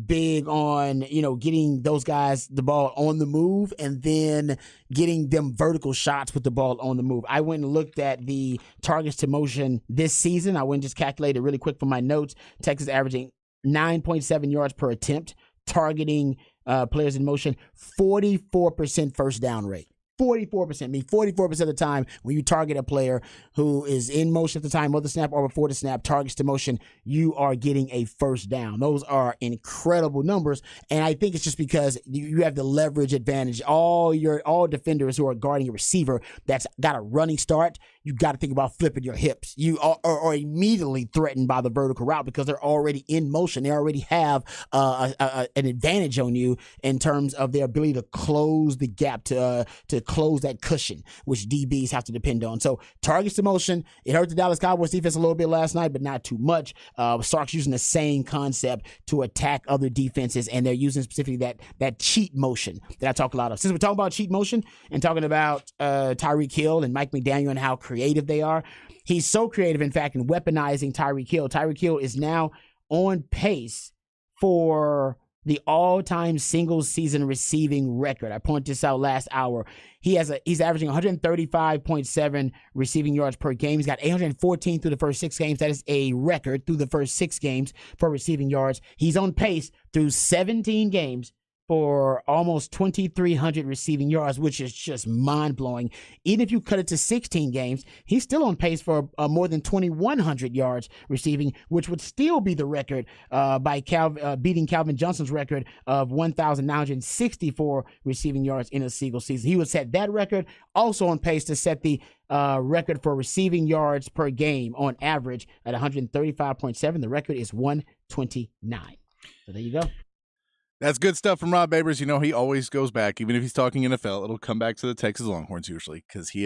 big on, getting those guys the ball on the move and then getting them vertical shots with the ball on the move. I went and looked at the targets to motion this season. I went and just calculated really quick from my notes. Texas averaging 9.7 yards per attempt, targeting players in motion, 44% first down rate. 44%. I mean, 44% of the time when you target a player who is in motion at the time of the snap or before the snap, targets to motion, you are getting a first down. Those are incredible numbers. And I think it's just because you have the leverage advantage. All defenders who are guarding a receiver that's got a running start, you got to think about flipping your hips. You are immediately threatened by the vertical route because they're already in motion. They already have an advantage on you in terms of their ability to close the gap, to close that cushion, which DBs have to depend on. So targets to motion, it hurt the Dallas Cowboys defense a little bit last night, but not too much. Sark's using the same concept to attack other defenses, and they're using specifically that cheat motion that I talk a lot of. Since we're talking about cheat motion and talking about Tyreek Hill and Mike McDaniel and how creative they are, he's so creative, in fact, in weaponizing Tyreek Hill. Tyreek Hill is now on pace for the all-time single season receiving record. I pointed this out last hour. He's averaging 135.7 receiving yards per game. He's got 814 through the first 6 games. That is a record through the first 6 games for receiving yards. He's on pace through 17 games for almost 2,300 receiving yards, which is just mind-blowing. Even if you cut it to 16 games, he's still on pace for more than 2,100 yards receiving, which would still be the record by beating Calvin Johnson's record of 1,964 receiving yards in a single season. He would set that record, also on pace to set the record for receiving yards per game on average at 135.7. The record is 129. So there you go. That's good stuff from Rob Babers. He always goes back, even if he's talking NFL, it'll come back to the Texas Longhorns usually, because he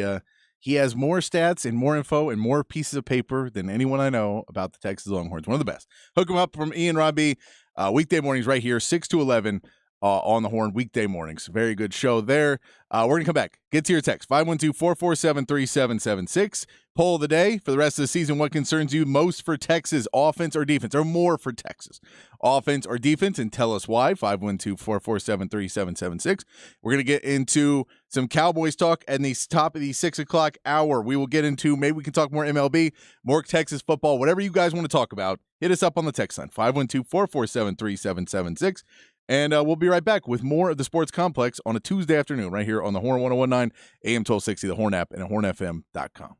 has more stats and more info and more pieces of paper than anyone I know about the Texas Longhorns. One of the best. Hook him up from Ian Robbie, weekday mornings right here, 6 to 11 on the Horn weekday mornings. Very good show there. We're going to come back. Get to your text, 512-447-3776. Poll of the day for the rest of the season. What concerns you most for Texas, offense or defense, or more for Texas, offense or defense? And tell us why, 512-447-3776. We're going to get into some Cowboys talk at the top of the 6 o'clock hour. We will get into, maybe we can talk more MLB, more Texas football, whatever you guys want to talk about. Hit us up on the text line, 512-447-3776. And we'll be right back with more of the Sports Complex on a Tuesday afternoon right here on the Horn 1019, AM 1260, the Horn app, and at hornfm.com.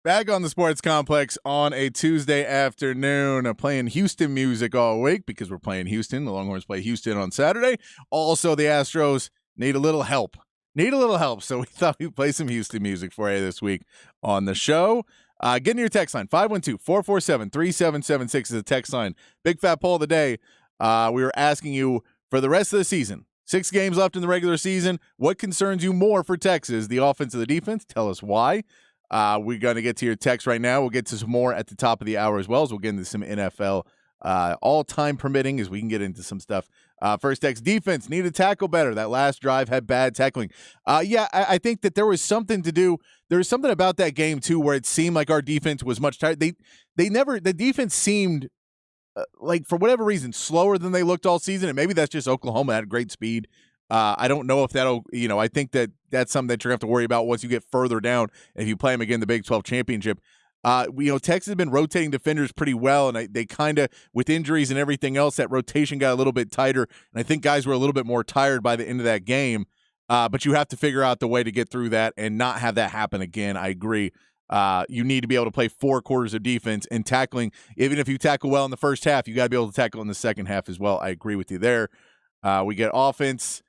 Back on the Sports Complex on a Tuesday afternoon, playing Houston music all week because we're playing Houston. The Longhorns play Houston on Saturday. Also, the Astros need a little help. So we thought we'd play some Houston music for you this week on the show. Get in your text line, 512-447-3776 is the text line. Big fat poll of the day. We were asking you for the rest of the season, 6 games left in the regular season, what concerns you more for Texas, the offense or the defense? Tell us why. We're going to get to your text right now. We'll get to some more at the top of the hour as well as we'll get into some NFL all time permitting as we can get into some stuff. First text, defense need to tackle better. That last drive had bad tackling. I think that there was something to do. There was something about that game too where it seemed like our defense was much tired. The defense seemed like for whatever reason slower than they looked all season, and maybe that's just Oklahoma had great speed. I don't know if that'll, I think that's something that you're going to have to worry about once you get further down if you play them again in the Big 12 championship. Texas has been rotating defenders pretty well, and they kind of, with injuries and everything else, that rotation got a little bit tighter, and I think guys were a little bit more tired by the end of that game. But you have to figure out the way to get through that and not have that happen again. I agree. You need to be able to play 4 quarters of defense and tackling. Even if you tackle well in the first half, you got to be able to tackle in the second half as well. I agree with you there. We get offense.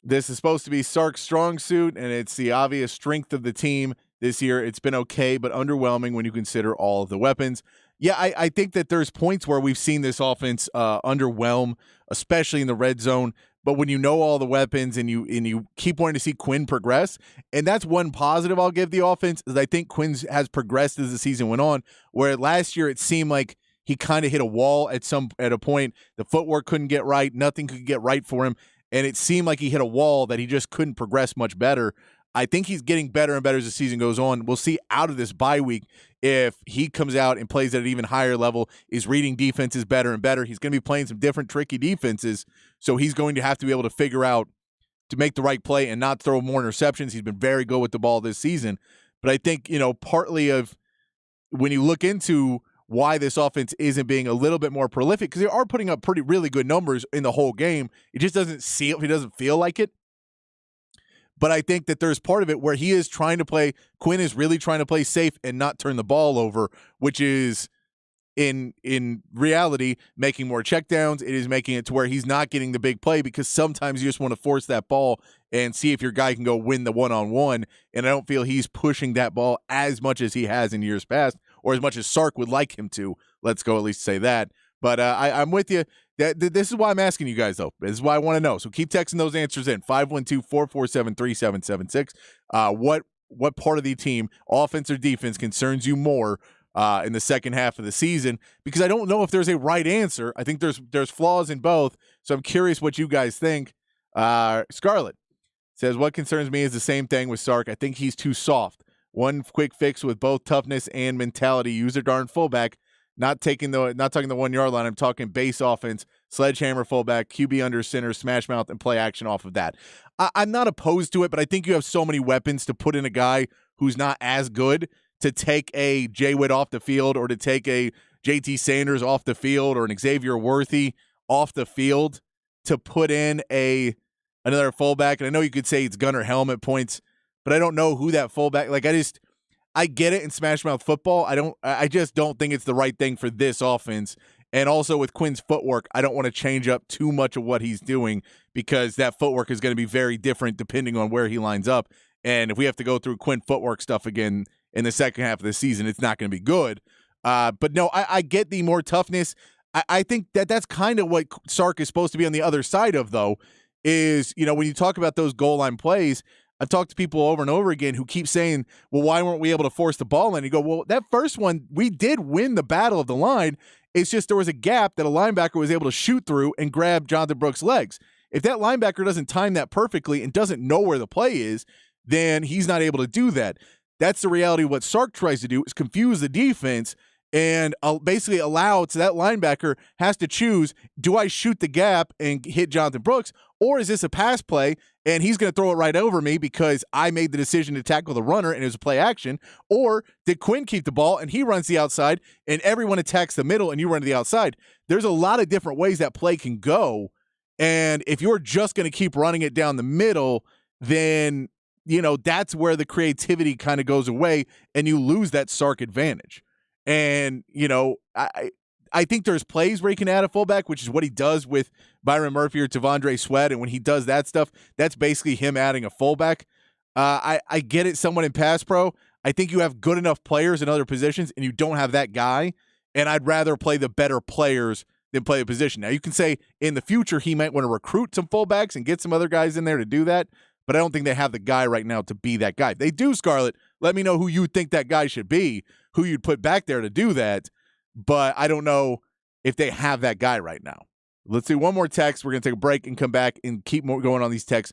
This is supposed to be Sark's strong suit, and it's the obvious strength of the team this year. It's been okay, but underwhelming when you consider all of the weapons. Yeah, I think that there's points where we've seen this offense underwhelm, especially in the red zone. But when you know all the weapons and you keep wanting to see Quinn progress, and that's one positive I'll give the offense, is I think Quinn has progressed as the season went on, where last year it seemed like he kind of hit a wall at a point. The footwork couldn't get right. Nothing could get right for him. And it seemed like he hit a wall that he just couldn't progress much better. I think he's getting better and better as the season goes on. We'll see out of this bye week if he comes out and plays at an even higher level, is reading defenses better and better. He's going to be playing some different tricky defenses, so he's going to have to be able to figure out to make the right play and not throw more interceptions. He's been very good with the ball this season. But I think, partly of when you look into why this offense isn't being a little bit more prolific, because they are putting up really good numbers in the whole game. It just doesn't feel like it. But I think that there's part of it where he is trying to play, Quinn is really trying to play safe and not turn the ball over, which is in reality making more checkdowns. It is making it to where he's not getting the big play because sometimes you just want to force that ball and see if your guy can go win the one-on-one. And I don't feel he's pushing that ball as much as he has in years past, or as much as Sark would like him to. Let's go at least say that. But I'm with you. This is why I'm asking you guys, though. This is why I want to know. So keep texting those answers in, 512-447-3776. What part of the team, offense or defense, concerns you more in the second half of the season? Because I don't know if there's a right answer. I think there's flaws in both. So I'm curious what you guys think. Scarlett says, what concerns me is the same thing with Sark. I think he's too soft. One quick fix with both toughness and mentality. Use a darn fullback. Not talking the 1 yard line. I'm talking base offense, sledgehammer fullback, QB under center, smash mouth, and play action off of that. I'm not opposed to it, but I think you have so many weapons to put in a guy who's not as good to take a Jay Witt off the field, or to take a JT Sanders off the field, or an Xavier Worthy off the field, to put in another fullback. And I know you could say it's Gunnar Helm at points, but I don't know who that fullback. I get it in smash mouth football. I just don't think it's the right thing for this offense. And also with Quinn's footwork, I don't want to change up too much of what he's doing, because that footwork is going to be very different depending on where he lines up. And if we have to go through Quinn footwork stuff again in the second half of the season, it's not going to be good. But no, I get the more toughness. I think that's kind of what Sark is supposed to be on the other side of, though, is, when you talk about those goal line plays, I've talked to people over and over again who keep saying, well, why weren't we able to force the ball in? You go, well, that first one, we did win the battle of the line. It's just there was a gap that a linebacker was able to shoot through and grab Jonathan Brooks' legs. If that linebacker doesn't time that perfectly and doesn't know where the play is, then he's not able to do that. That's the reality of what Sark tries to do, is confuse the defense and basically allow, so that linebacker has to choose, do I shoot the gap and hit Jonathan Brooks, or is this a pass play and he's going to throw it right over me because I made the decision to tackle the runner and it was a play action? Or did Quinn keep the ball and he runs the outside and everyone attacks the middle and you run to the outside? There's a lot of different ways that play can go. And if you're just going to keep running it down the middle, then that's where the creativity kind of goes away and you lose that Sark advantage. And, I think there's plays where he can add a fullback, which is what he does with Byron Murphy or Tavondre Sweat. And when he does that stuff, that's basically him adding a fullback. I get it somewhat in pass pro. I think you have good enough players in other positions and you don't have that guy. And I'd rather play the better players than play the position. Now, you can say in the future he might want to recruit some fullbacks and get some other guys in there to do that. But I don't think they have the guy right now to be that guy. If they do, Scarlett, let me know who you think that guy should be, who you'd put back there to do that. But I don't know if they have that guy right now. Let's do one more text. We're going to take a break and come back and keep going on these texts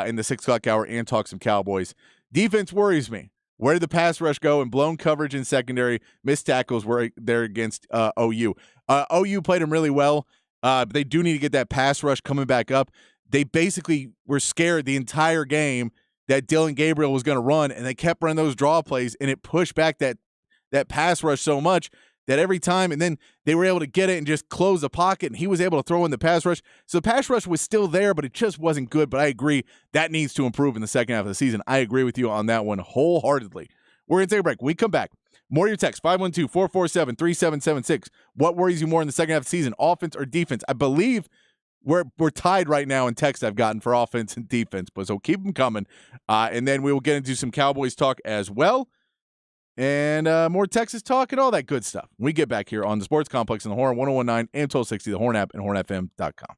in the 6 o'clock hour and talk some Cowboys. Defense worries me. Where did the pass rush go? And blown coverage in secondary, missed tackles were there against OU. OU played them really well, but they do need to get that pass rush coming back up. They basically were scared the entire game that Dylan Gabriel was going to run, and they kept running those draw plays, and it pushed back that pass rush so much that every time, and then they were able to get it and just close the pocket, and he was able to throw in the pass rush. So the pass rush was still there, but it just wasn't good. But I agree, that needs to improve in the second half of the season. I agree with you on that one wholeheartedly. We're going to take a break. When we come back, more of your text, 512-447-3776. What worries you more in the second half of the season, offense or defense? I believe we're tied right now in text I've gotten for offense and defense, but so keep them coming. And then we will get into some Cowboys talk as well. And more Texas talk and all that good stuff. When we get back here on the Sports Complex in the Horn, 1019 and 1260, the Horn app and hornfm.com.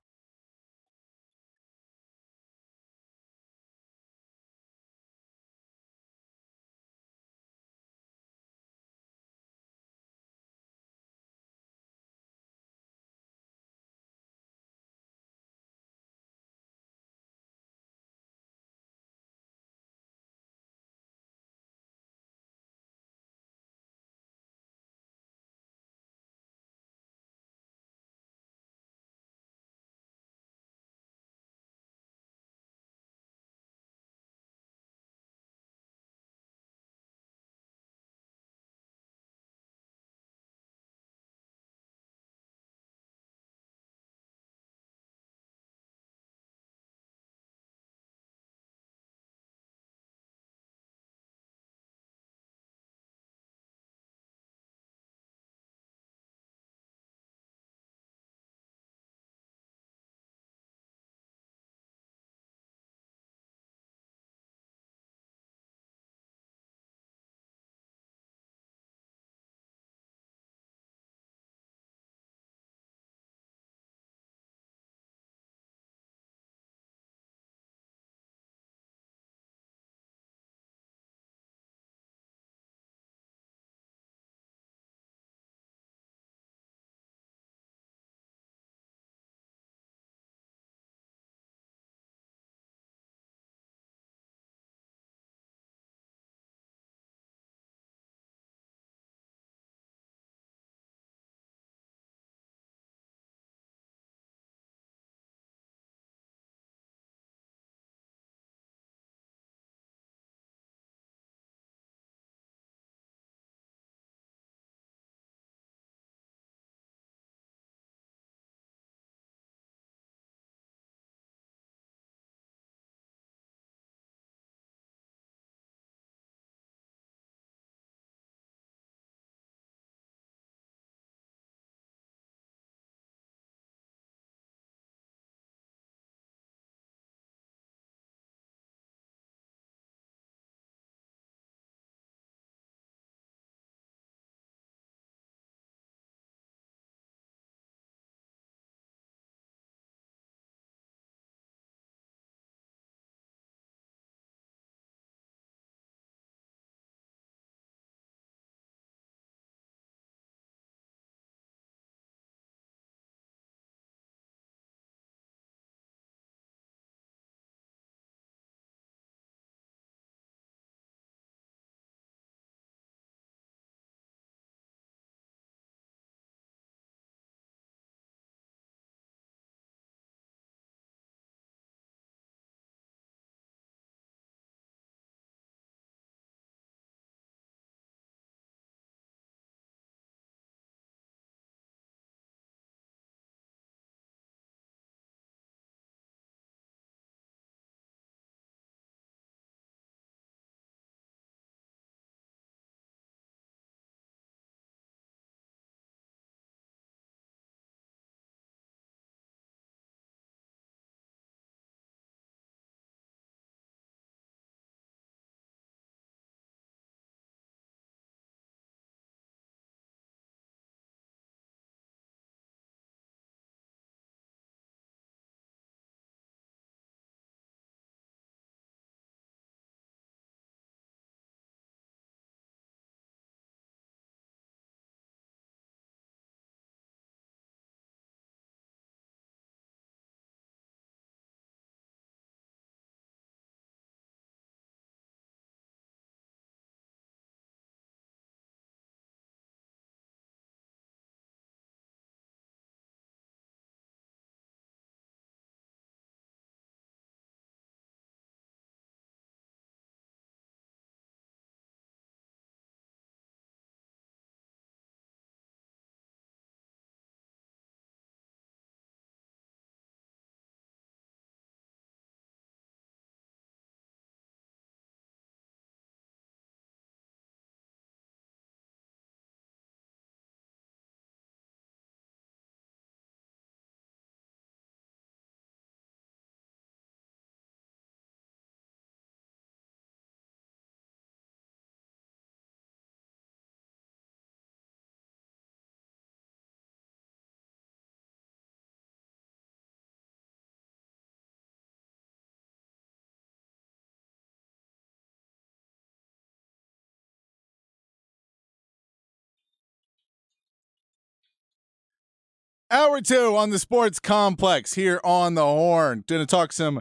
Hour 2 on the Sports Complex here on the Horn. Going to talk some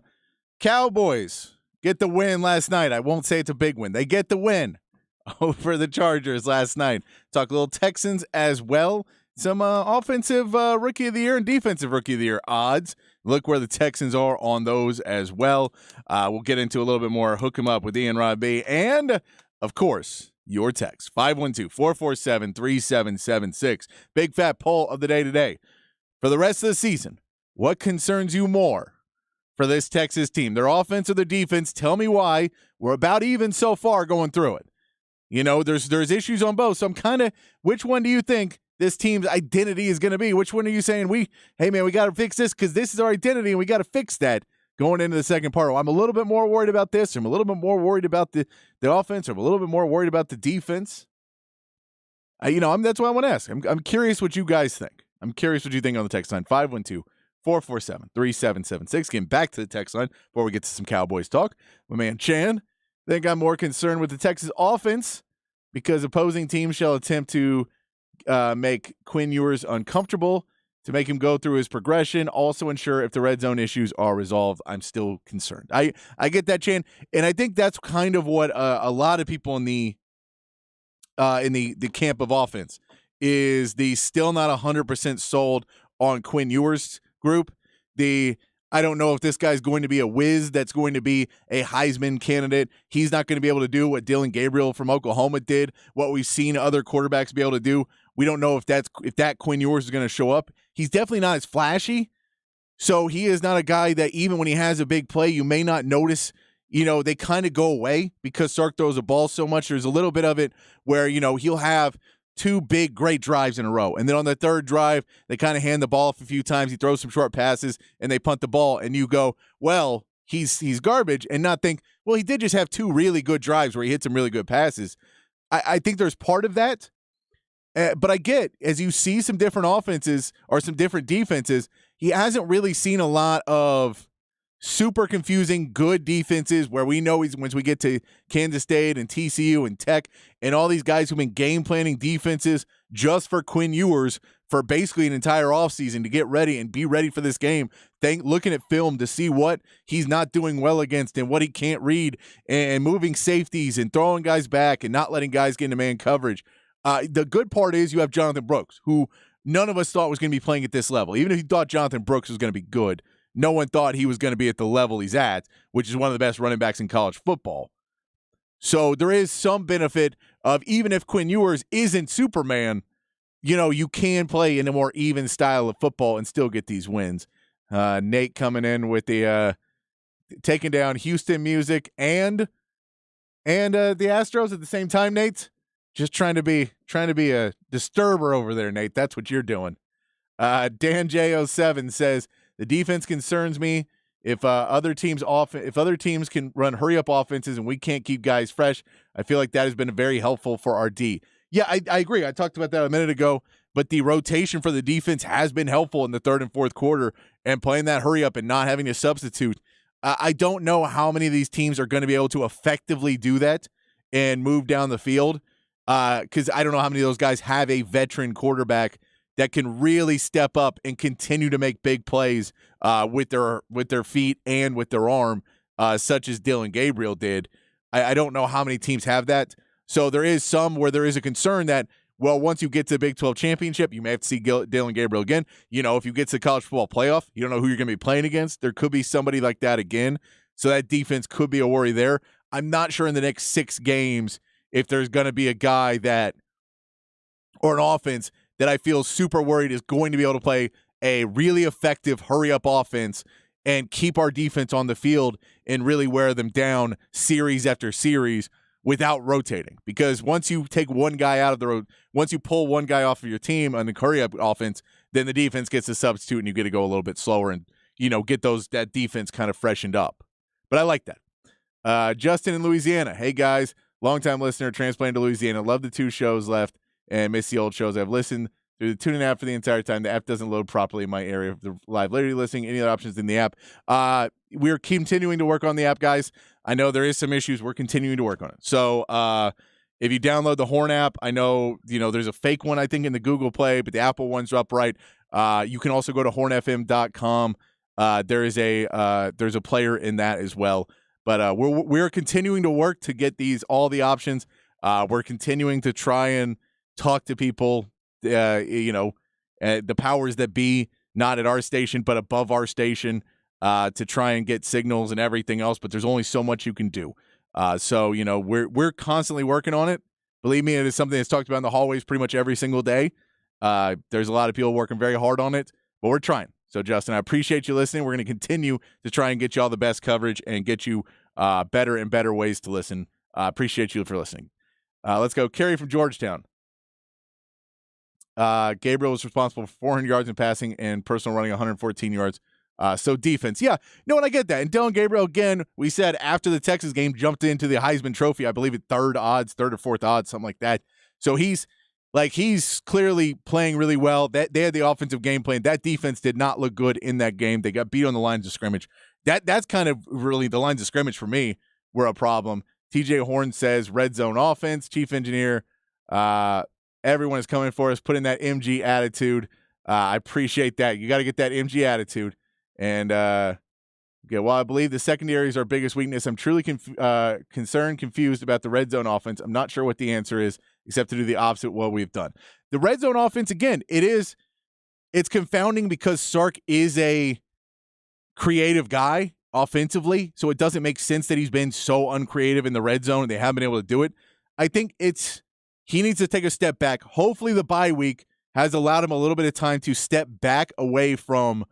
Cowboys. Get the win last night. I won't say it's a big win. They get the win over the Chargers last night. Talk a little Texans as well. Some offensive Rookie of the Year and defensive Rookie of the Year odds. Look where the Texans are on those as well. We'll get into a little bit more. Hook 'em up with Ian Rod B. And, of course, your text. 512-447-3776. Big fat poll of the day today. For the rest of the season, what concerns you more for this Texas team? Their offense or their defense? Tell me why. We're about even so far going through it. You know, there's issues on both. So I'm kind of, which one do you think this team's identity is going to be? Which one are you saying hey man, we got to fix this because this is our identity and we got to fix that going into the second part? I'm a little bit more worried about this. I'm a little bit more worried about the offense. I'm a little bit more worried about the defense. That's why I want to ask. I'm curious what you guys think. I'm curious what you think on the text line. 512-447-3776. Getting back to the text line before we get to some Cowboys talk. My man Chan, I think I'm more concerned with the Texas offense because opposing teams shall attempt to make Quinn Ewers uncomfortable to make him go through his progression. Also ensure if the red zone issues are resolved. I'm still concerned. I get that, Chan, and I think that's kind of what a lot of people in the camp of offense is the still not 100% sold on Quinn Ewers group. I don't know if this guy's going to be a whiz that's going to be a Heisman candidate. He's not going to be able to do what Dillon Gabriel from Oklahoma did, what we've seen other quarterbacks be able to do. We don't know if that Quinn Ewers is going to show up. He's definitely not as flashy. So he is not a guy that even when he has a big play, you may not notice. They kind of go away because Sark throws a ball so much. There's a little bit of it where, he'll have two big, great drives in a row. And then on the third drive, they kind of hand the ball off a few times. He throws some short passes, and they punt the ball. And you go, well, he's garbage, and not think, well, he did just have two really good drives where he hit some really good passes. I think there's part of that. But I get, as you see some different offenses or some different defenses, he hasn't really seen a lot of super confusing good defenses where we know once we get to Kansas State and TCU and Tech and all these guys who've been game planning defenses just for Quinn Ewers for basically an entire offseason to get ready and be ready for this game, looking at film to see what he's not doing well against and what he can't read and moving safeties and throwing guys back and not letting guys get into man coverage. The good part is you have Jonathan Brooks, who none of us thought was going to be playing at this level. Even if you thought Jonathan Brooks was going to be good, no one thought he was going to be at the level he's at, which is one of the best running backs in college football. So there is some benefit of, even if Quinn Ewers isn't Superman, you can play in a more even style of football and still get these wins. Nate coming in with the taking down Houston Music and the Astros at the same time, Nate. Just trying to be a disturber over there, Nate. That's what you're doing. Dan J07 says, the defense concerns me. If other teams can run hurry up offenses and we can't keep guys fresh, I feel like that has been very helpful for our D. Yeah, I agree. I talked about that a minute ago, but the rotation for the defense has been helpful in the third and fourth quarter and playing that hurry up and not having to substitute. I don't know how many of these teams are going to be able to effectively do that and move down the field because I don't know how many of those guys have a veteran quarterback that can really step up and continue to make big plays with their feet and with their arm, such as Dillon Gabriel did. I don't know how many teams have that. So there is some where there is a concern that, well, once you get to the Big 12 championship, you may have to see Dillon Gabriel again. If you get to the college football playoff, you don't know who you're going to be playing against. There could be somebody like that again. So that defense could be a worry there. I'm not sure in the next 6 games if there's going to be a guy or an offense that I feel super worried is going to be able to play a really effective hurry-up offense and keep our defense on the field and really wear them down series after series without rotating. Because once you take one guy out of the road, once you pull one guy off of your team on the hurry-up offense, then the defense gets to substitute and you get to go a little bit slower and, get that defense kind of freshened up. But I like that. Justin in Louisiana. Hey, guys. Longtime listener, transplanted to Louisiana. Love the 2 shows left and miss the old shows. I've listened through the tuning app for the entire time. The app doesn't load properly in my area of the live literally listening. Any other options in the app? We're continuing to work on the app, guys. I know there is some issues. We're continuing to work on it. So if you download the Horn app, I know there's a fake one, I think, in the Google Play, but the Apple one's up right. You can also go to hornfm.com. There's a player in that as well. But we're continuing to work to get all the options. We're continuing to try and talk to people, the powers that be, not at our station but above our station, to try and get signals and everything else. But there's only so much you can do. So we're constantly working on it. Believe me, it is something that's talked about in the hallways pretty much every single day. There's a lot of people working very hard on it, but we're trying. So, Justin, I appreciate you listening. We're going to continue to try and get you all the best coverage and get you better and better ways to listen. Appreciate you for listening. Let's go. Kerry from Georgetown. Gabriel was responsible for 400 yards in passing and personal running 114 yards. So defense. Yeah, no, and I get that. And Dillon Gabriel, again, we said after the Texas game, jumped into the Heisman Trophy, I believe at third or fourth odds, something like that. So he's clearly playing really well. That they had the offensive game plan. That defense did not look good in that game. They got beat on the lines of scrimmage. That's kind of really the lines of scrimmage for me were a problem. TJ Horn says red zone offense, chief engineer. Everyone is coming for us. Put in that MG attitude. I appreciate that. You got to get that MG attitude. And while I believe the secondary is our biggest weakness, I'm truly confused about the red zone offense. I'm not sure what the answer is, except to do the opposite of what we've done. The red zone offense, again, it's confounding because Sark is a creative guy offensively, so it doesn't make sense that he's been so uncreative in the red zone and they haven't been able to do it. I think he needs to take a step back. Hopefully the bye week has allowed him a little bit of time to step back away from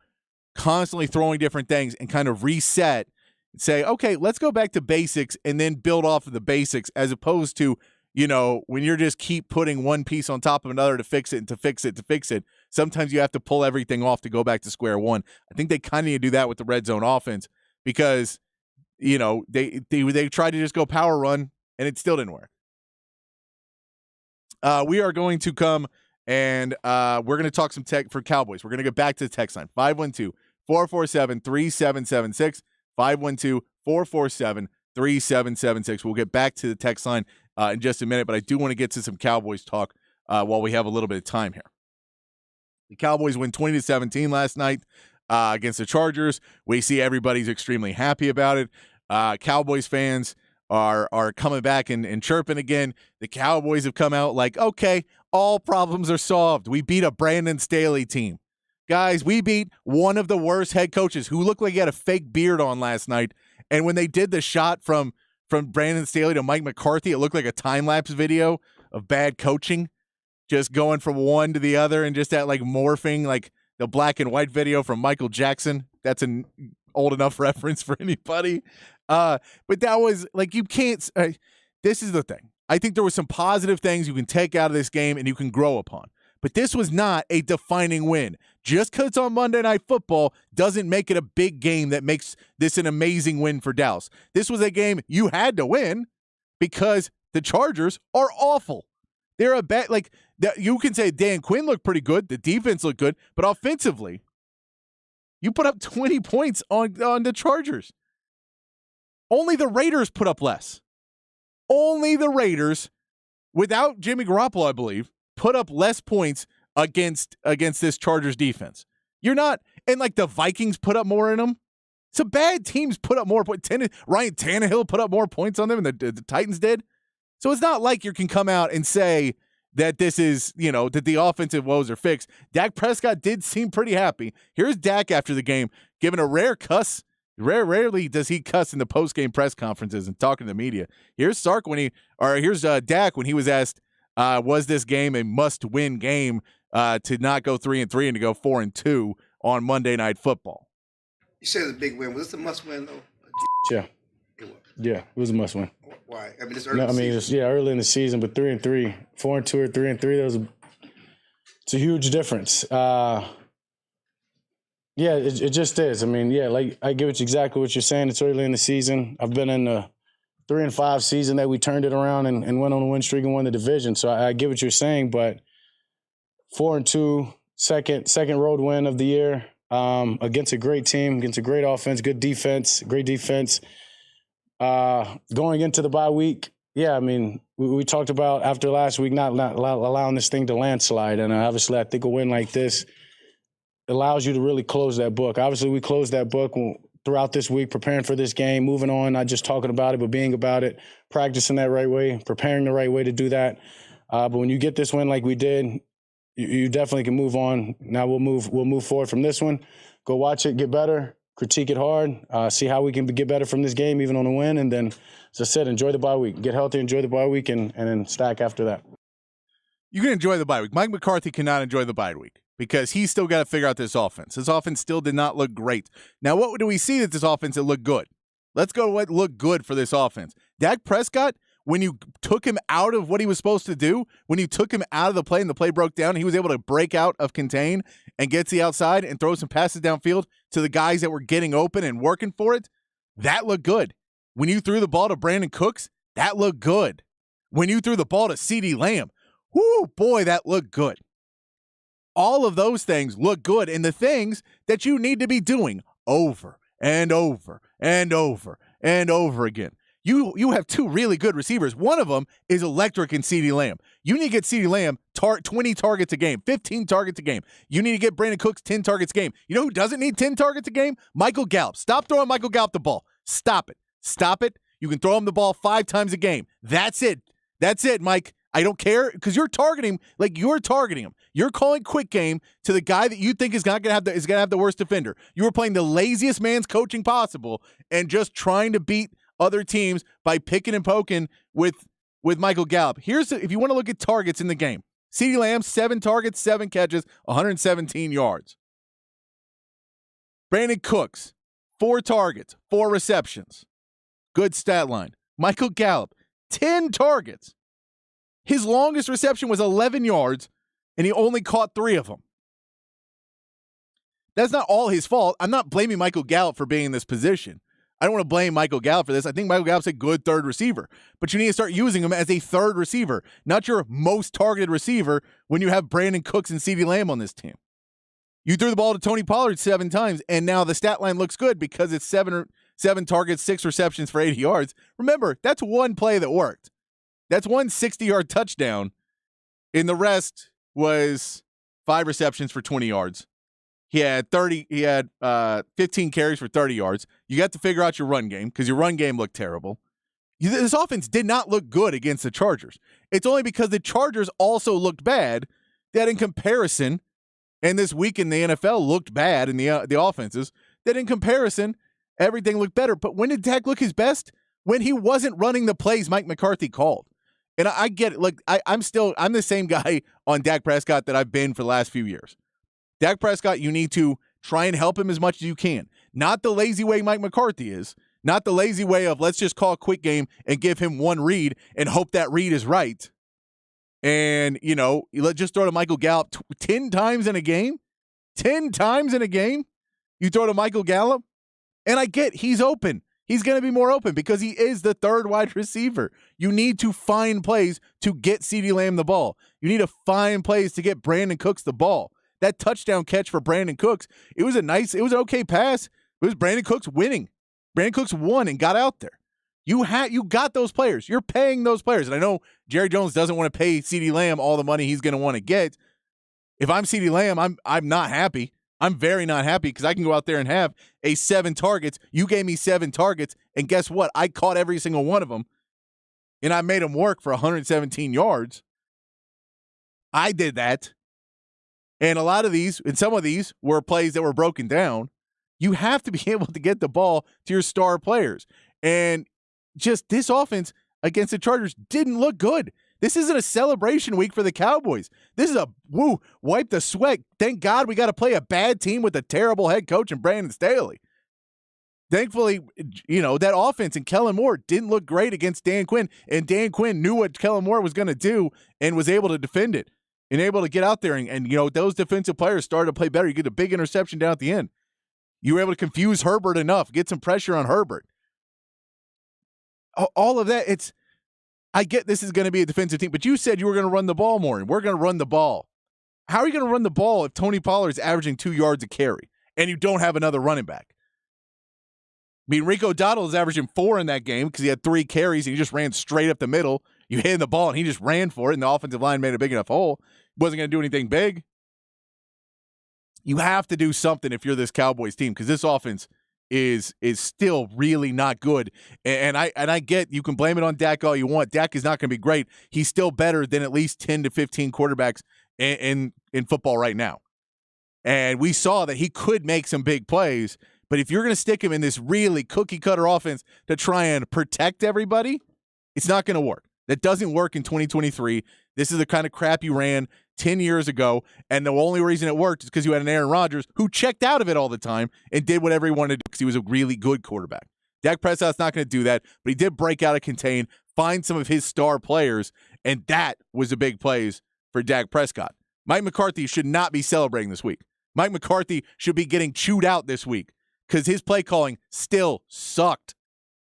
constantly throwing different things and kind of reset and say, okay, let's go back to basics and then build off of the basics, as opposed to, when you're just keep putting one piece on top of another to fix it and to fix it to fix it. Sometimes you have to pull everything off to go back to square one. I think they kind of need to do that with the red zone offense because, they tried to just go power run and it still didn't work. We are going to come and we're going to talk some tech for Cowboys. We're going to get back to the text line, 512-447-3776, 512-447-3776. We'll get back to the text line in just a minute, but I do want to get to some Cowboys talk while we have a little bit of time here. The Cowboys win 20-17 last night against the Chargers. We see everybody's extremely happy about it. Cowboys fans are coming back and chirping again. The Cowboys have come out like, okay, all problems are solved. We beat a Brandon Staley team. Guys, we beat one of the worst head coaches who looked like he had a fake beard on last night. And when they did the shot from Brandon Staley to Mike McCarthy, it looked like a time-lapse video of bad coaching, just going from one to the other and just that like morphing, like the black and white video from Michael Jackson. That's an old enough reference for anybody. But that was like, you can't, this is the thing. I think there were some positive things you can take out of this game and you can grow upon. But this was not a defining win. Just because it's on Monday Night Football doesn't make it a big game that makes this an amazing win for Dallas. This was a game you had to win because the Chargers are awful. They're a bad, like, you can say Dan Quinn looked pretty good. The defense looked good. But offensively, you put up 20 points on the Chargers. Only the Raiders put up less. Only the Raiders, without Jimmy Garoppolo, I believe, put up less points against this Chargers defense. You're not, and like the Vikings put up more in them. Some bad teams put up more points. Ryan Tannehill put up more points on them than the Titans did. So it's not like you can come out and say that this is, that the offensive woes are fixed. Dak Prescott did seem pretty happy. Here's Dak after the game, giving a rare cuss. Rarely does he cuss in the post-game press conferences and talking to the media. Here's here's Dak when he was asked, was this game a must-win game to not go 3-3 and to go 4-2 on Monday Night Football? You said it's a big win. Was this a must-win though? Yeah. Yeah, it was a must-win. Why? I mean, it's early. Early in the season, but 3-3, 4-2 or 3-3. It's a huge difference. Yeah, it just is. I mean, yeah, like I get exactly what you're saying. It's early in the season. I've been in the 3-5 season that we turned it around and went on a win streak and won the division. So I get what you're saying, but 4-2, second road win of the year against a great team, against a great offense, great defense. Going into the bye week, yeah, I mean, we talked about after last week not allowing this thing to landslide, and obviously I think a win like this allows you to really close that book. Obviously, we closed that book throughout this week, preparing for this game, moving on, not just talking about it, but being about it, practicing that right way, preparing the right way to do that. But when you get this win like we did, you definitely can move on. Now we'll move forward from this one. Go watch it, get better, critique it hard, see how we can get better from this game, even on a win. And then, as I said, enjoy the bye week. Get healthy, enjoy the bye week, and then stack after that. You can enjoy the bye week. Mike McCarthy cannot enjoy the bye week because he's still got to figure out this offense. This offense still did not look great. Now, what do we see that this offense that looked good? Let's go to what looked good for this offense. Dak Prescott, when you took him out of what he was supposed to do, when you took him out of the play and the play broke down, he was able to break out of contain and get to the outside and throw some passes downfield to the guys that were getting open and working for it. That looked good. When you threw the ball to Brandon Cooks, that looked good. When you threw the ball to CeeDee Lamb, whoo, boy, that looked good. All of those things look good, and the things that you need to be doing over and over and over and over again. You have two really good receivers. One of them is electric in CeeDee Lamb. You need to get CeeDee Lamb 20 targets a game, 15 targets a game. You need to get Brandon Cooks 10 targets a game. You know who doesn't need 10 targets a game? Michael Gallup. Stop throwing Michael Gallup the ball. Stop it. Stop it. You can throw him the ball 5 times a game. That's it. That's it, Mike. I don't care because you're targeting him. You're calling quick game to the guy that you think is going to have the worst defender. You were playing the laziest man's coaching possible and just trying to beat other teams by picking and poking with Michael Gallup. If you want to look at targets in the game, CeeDee Lamb, 7 targets, 7 catches, 117 yards. Brandon Cooks, 4 targets, 4 receptions. Good stat line. Michael Gallup, 10 targets. His longest reception was 11 yards, and he only caught 3 of them. That's not all his fault. I'm not blaming Michael Gallup for being in this position. I don't want to blame Michael Gallup for this. I think Michael Gallup's a good third receiver, but you need to start using him as a third receiver, not your most targeted receiver when you have Brandon Cooks and CeeDee Lamb on this team. You threw the ball to Tony Pollard 7 times, and now the stat line looks good because it's 7 targets, 6 receptions for 80 yards. Remember, that's one play that worked. That's one 60-yard touchdown, and the rest was 5 receptions for 20 yards. He had 15 carries for 30 yards. You got to figure out your run game because your run game looked terrible. This offense did not look good against the Chargers. It's only because the Chargers also looked bad that in comparison, and this week in the NFL looked bad in the offenses, that in comparison, everything looked better. But when did Dak look his best? When he wasn't running the plays Mike McCarthy called. And I get it. Look, I'm the same guy on Dak Prescott that I've been for the last few years. Dak Prescott, you need to try and help him as much as you can. Not the lazy way Mike McCarthy is. Not the lazy way of let's just call a quick game and give him one read and hope that read is right. And, let's just throw to Michael Gallup 10 times in a game. 10 times in a game, you throw to Michael Gallup. And I get he's open. He's going to be more open because he is the third wide receiver. You need to find plays to get CeeDee Lamb the ball. You need to find plays to get Brandon Cooks the ball. That touchdown catch for Brandon Cooks, it was an okay pass. It was Brandon Cooks winning. Brandon Cooks won and got out there. You got those players. You're paying those players. And I know Jerry Jones doesn't want to pay CeeDee Lamb all the money he's going to want to get. If I'm CeeDee Lamb, I'm not happy. I'm very not happy because I can go out there and have 7 targets. You gave me 7 targets, and guess what? I caught every single one of them, and I made them work for 117 yards. I did that. And a lot of these, and some of these were plays that were broken down. You have to be able to get the ball to your star players. And just this offense against the Chargers didn't look good. This isn't a celebration week for the Cowboys. This is a wipe the sweat. Thank God we got to play a bad team with a terrible head coach and Brandon Staley. Thankfully, that offense and Kellen Moore didn't look great against Dan Quinn, and Dan Quinn knew what Kellen Moore was going to do and was able to defend it. And able to get out there and those defensive players started to play better. You get a big interception down at the end. You were able to confuse Herbert enough, get some pressure on Herbert. All of that, I get this is going to be a defensive team, but you said you were going to run the ball more, and we're going to run the ball. How are you going to run the ball if Tony Pollard is averaging 2 yards a carry and you don't have another running back? I mean, Rico Dowdle is averaging 4 in that game because he had 3 carries and he just ran straight up the middle. You hit him the ball and he just ran for it, and the offensive line made a big enough hole. Wasn't going to do anything big. You have to do something if you're this Cowboys team, because this offense is still really not good. And I get you can blame it on Dak all you want. Dak is not going to be great. He's still better than at least 10 to 15 quarterbacks in football right now. And we saw that he could make some big plays, but if you're going to stick him in this really cookie-cutter offense to try and protect everybody, it's not going to work. That doesn't work in 2023. This is the kind of crap you ran 10 years ago, and the only reason it worked is because you had an Aaron Rodgers who checked out of it all the time and did whatever he wanted to do because he was a really good quarterback. Dak Prescott's not going to do that, but he did break out of contain, find some of his star players, and that was the big plays for Dak Prescott. Mike McCarthy should not be celebrating this week. Mike McCarthy should be getting chewed out this week because his play calling still sucked.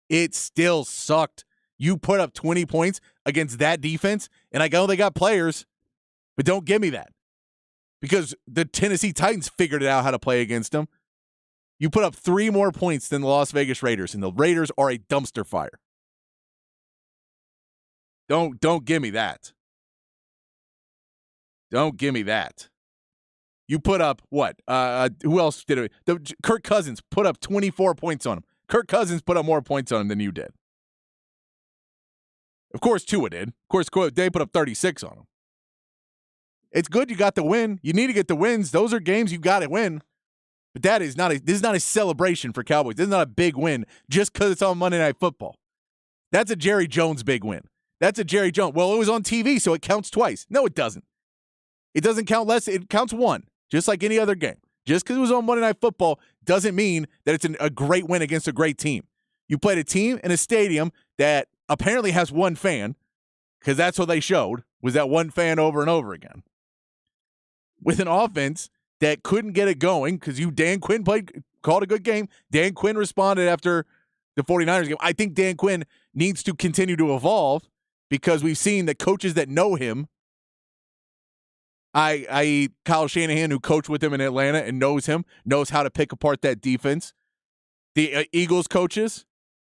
It still sucked. You put up 20 points against that defense, and I know they got players, but don't give me that because the Tennessee Titans figured it out how to play against them. You put up 3 more points than the Las Vegas Raiders, and the Raiders are a dumpster fire. Don't give me that. Don't give me that. You put up what? Who else did it? Kirk Cousins put up 24 points on him. Kirk Cousins put up more points on him than you did. Of course, Tua did. Of course, they put up 36 on him. It's good you got the win. You need to get the wins. Those are games you got to win. But this is not a celebration for Cowboys. This is not a big win just because it's on Monday Night Football. That's a Jerry Jones big win. That's a Jerry Jones. Well, it was on TV, so it counts twice. No, it doesn't. It doesn't count less. It counts one, just like any other game. Just because it was on Monday Night Football doesn't mean that it's a great win against a great team. You played a team in a stadium that apparently has one fan, because that's what they showed, was that one fan over and over again. With an offense that couldn't get it going because Dan Quinn called a good game. Dan Quinn responded after the 49ers game. I think Dan Quinn needs to continue to evolve because we've seen that coaches that know him, i.e. Kyle Shanahan, who coached with him in Atlanta and knows him, knows how to pick apart that defense. The Eagles coaches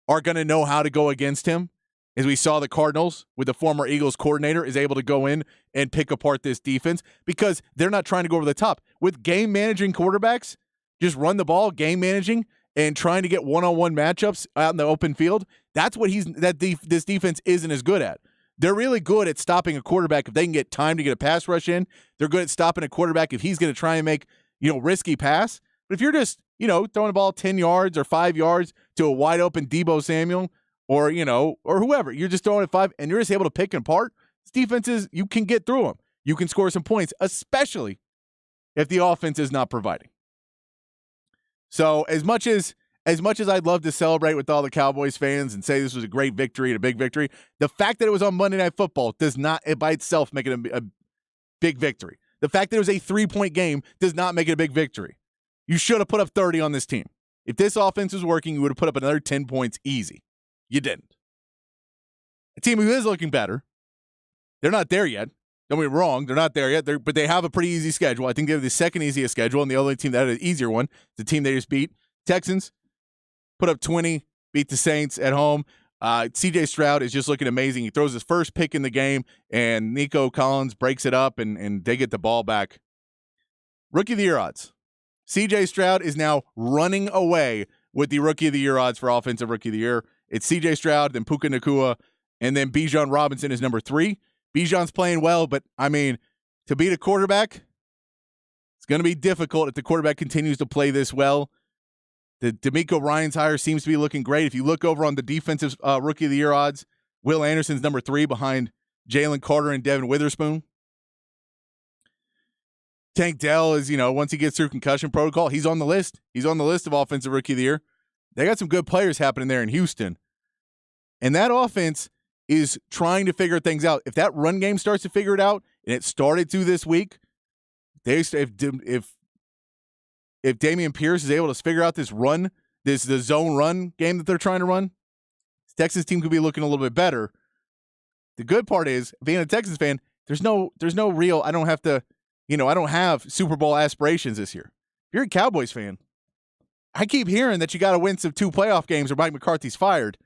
are going to know how to go against him. As we saw the Cardinals with the former Eagles coordinator is able to go in and pick apart this defense because they're not trying to go over the top. With game managing quarterbacks, just run the ball, game managing, and trying to get one-on-one matchups out in the open field, that's what this defense isn't as good at. They're really good at stopping a quarterback if they can get time to get a pass rush in. They're good at stopping a quarterback if he's going to try and make, risky pass. But if you're just, throwing the ball 10 yards or 5 yards to a wide open Deebo Samuel, or whoever, you're just throwing it 5 and you're just able to pick it apart. Defenses, you can get through them. You can score some points, especially if the offense is not providing. So as much as I'd love to celebrate with all the Cowboys fans and say this was a great victory and a big victory, the fact that it was on Monday Night Football does not by itself make it a big victory. The fact that it was a 3-point game does not make it a big victory. You should have put up 30 on this team. If this offense was working, you would have put up another 10 points easy. You didn't. A team who is looking better, they're not there yet. Don't get me wrong, they're not there yet, but they have a pretty easy schedule. I think they have the second easiest schedule, and the only team that had an easier one, the team they just beat, Texans, put up 20, beat the Saints at home. C.J. Stroud is just looking amazing. He throws his first pick in the game, and Nico Collins breaks it up, and they get the ball back. Rookie of the Year odds. C.J. Stroud is now running away with the Rookie of the Year odds for Offensive Rookie of the Year. It's C.J. Stroud, then Puka Nacua, and then Bijan Robinson is number 3. Bijan's playing well, but, to beat a quarterback, it's going to be difficult if the quarterback continues to play this well. The DeMeco Ryans hire seems to be looking great. If you look over on the defensive Rookie of the Year odds, Will Anderson's number 3 behind Jalen Carter and Devin Witherspoon. Tank Dell is, once he gets through concussion protocol, he's on the list. He's on the list of Offensive Rookie of the Year. They got some good players happening there in Houston. And that offense is trying to figure things out. If that run game starts to figure it out, and it started to this week, if Dameon Pierce is able to figure out the zone run game that they're trying to run, this Texas team could be looking a little bit better. The good part is, being a Texans fan, there's no real, I don't have Super Bowl aspirations this year. If you're a Cowboys fan, I keep hearing that you got to win some 2 playoff games or Mike McCarthy's fired.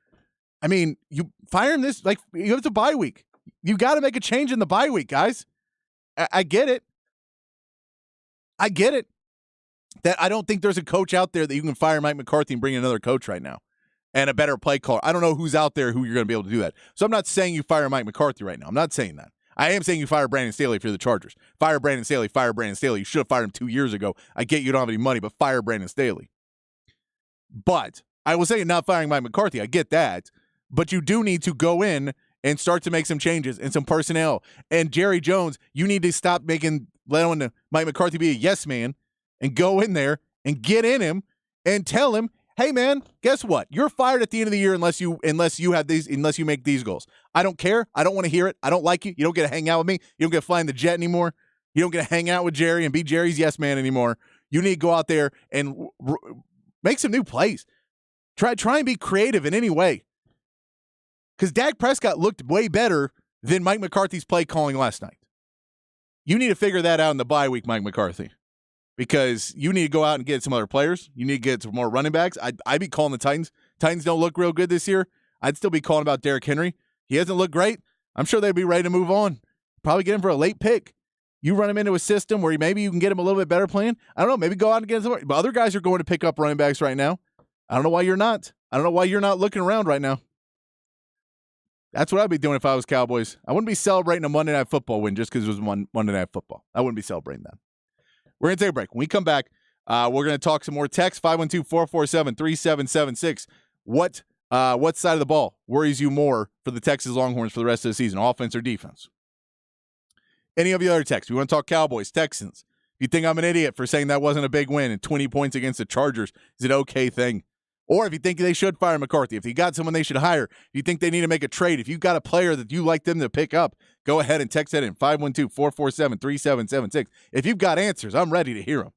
You fire him you have the bye week. You got to make a change in the bye week, guys. I get it. that I don't think there's a coach out there that you can fire Mike McCarthy and bring in another coach right now and a better play caller. I don't know who's out there who you're going to be able to do that. So I'm not saying you fire Mike McCarthy right now. I'm not saying that. I am saying you fire Brandon Staley if you're the Chargers. Fire Brandon Staley. Fire Brandon Staley. You should have fired him 2 years ago. I get you don't have any money, but fire Brandon Staley. But I will say not firing Mike McCarthy. I get that. But you do need to go in and start to make some changes and some personnel. And Jerry Jones, you need to stop letting Mike McCarthy be a yes man and go in there and get in him and tell him, hey man, guess what? You're fired at the end of the year unless you make these goals. I don't care. I don't want to hear it. I don't like you. You don't get to hang out with me. You don't get to fly in the jet anymore. You don't get to hang out with Jerry and be Jerry's yes man anymore. You need to go out there and make some new plays. Try and be creative in any way. Because Dak Prescott looked way better than Mike McCarthy's play calling last night. You need to figure that out in the bye week, Mike McCarthy. Because you need to go out and get some other players. You need to get some more running backs. I'd be calling the Titans. Titans don't look real good this year. I'd still be calling about Derrick Henry. He hasn't looked great. I'm sure they'd be ready to move on. Probably get him for a late pick. You run him into a system where maybe you can get him a little bit better plan. I don't know. Maybe go out and get some. But other guys are going to pick up running backs right now. I don't know why you're not. I don't know why you're not looking around right now. That's what I'd be doing if I was Cowboys. I wouldn't be celebrating a Monday Night Football win just because it was Monday Night Football. I wouldn't be celebrating that. We're going to take a break. When we come back, we're going to talk some more text, 512-447-3776. What side of the ball worries you more for the Texas Longhorns for the rest of the season, offense or defense? Any of the other texts? We want to talk Cowboys, Texans. If you think I'm an idiot for saying that wasn't a big win and 20 points against the Chargers is an okay thing. Or if you think they should fire McCarthy, if you got someone they should hire, if you think they need to make a trade, if you've got a player that you like them to pick up, go ahead and text that in, 512-447-3776. If you've got answers, I'm ready to hear them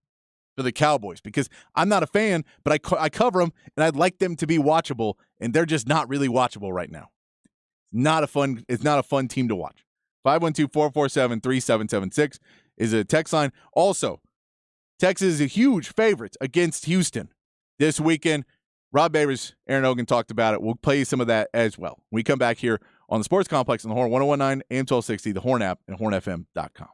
for the Cowboys because I'm not a fan, but I cover them, and I'd like them to be watchable, and they're just not really watchable right now. It's not a fun team to watch. 512-447-3776 is a text line. Also, Texas is a huge favorite against Houston this weekend. Rob Babers, Aaron Hogan talked about it. We'll play you some of that as well. When we come back here on the Sports Complex on the Horn, 1019 AM 1260, the Horn app, and hornfm.com.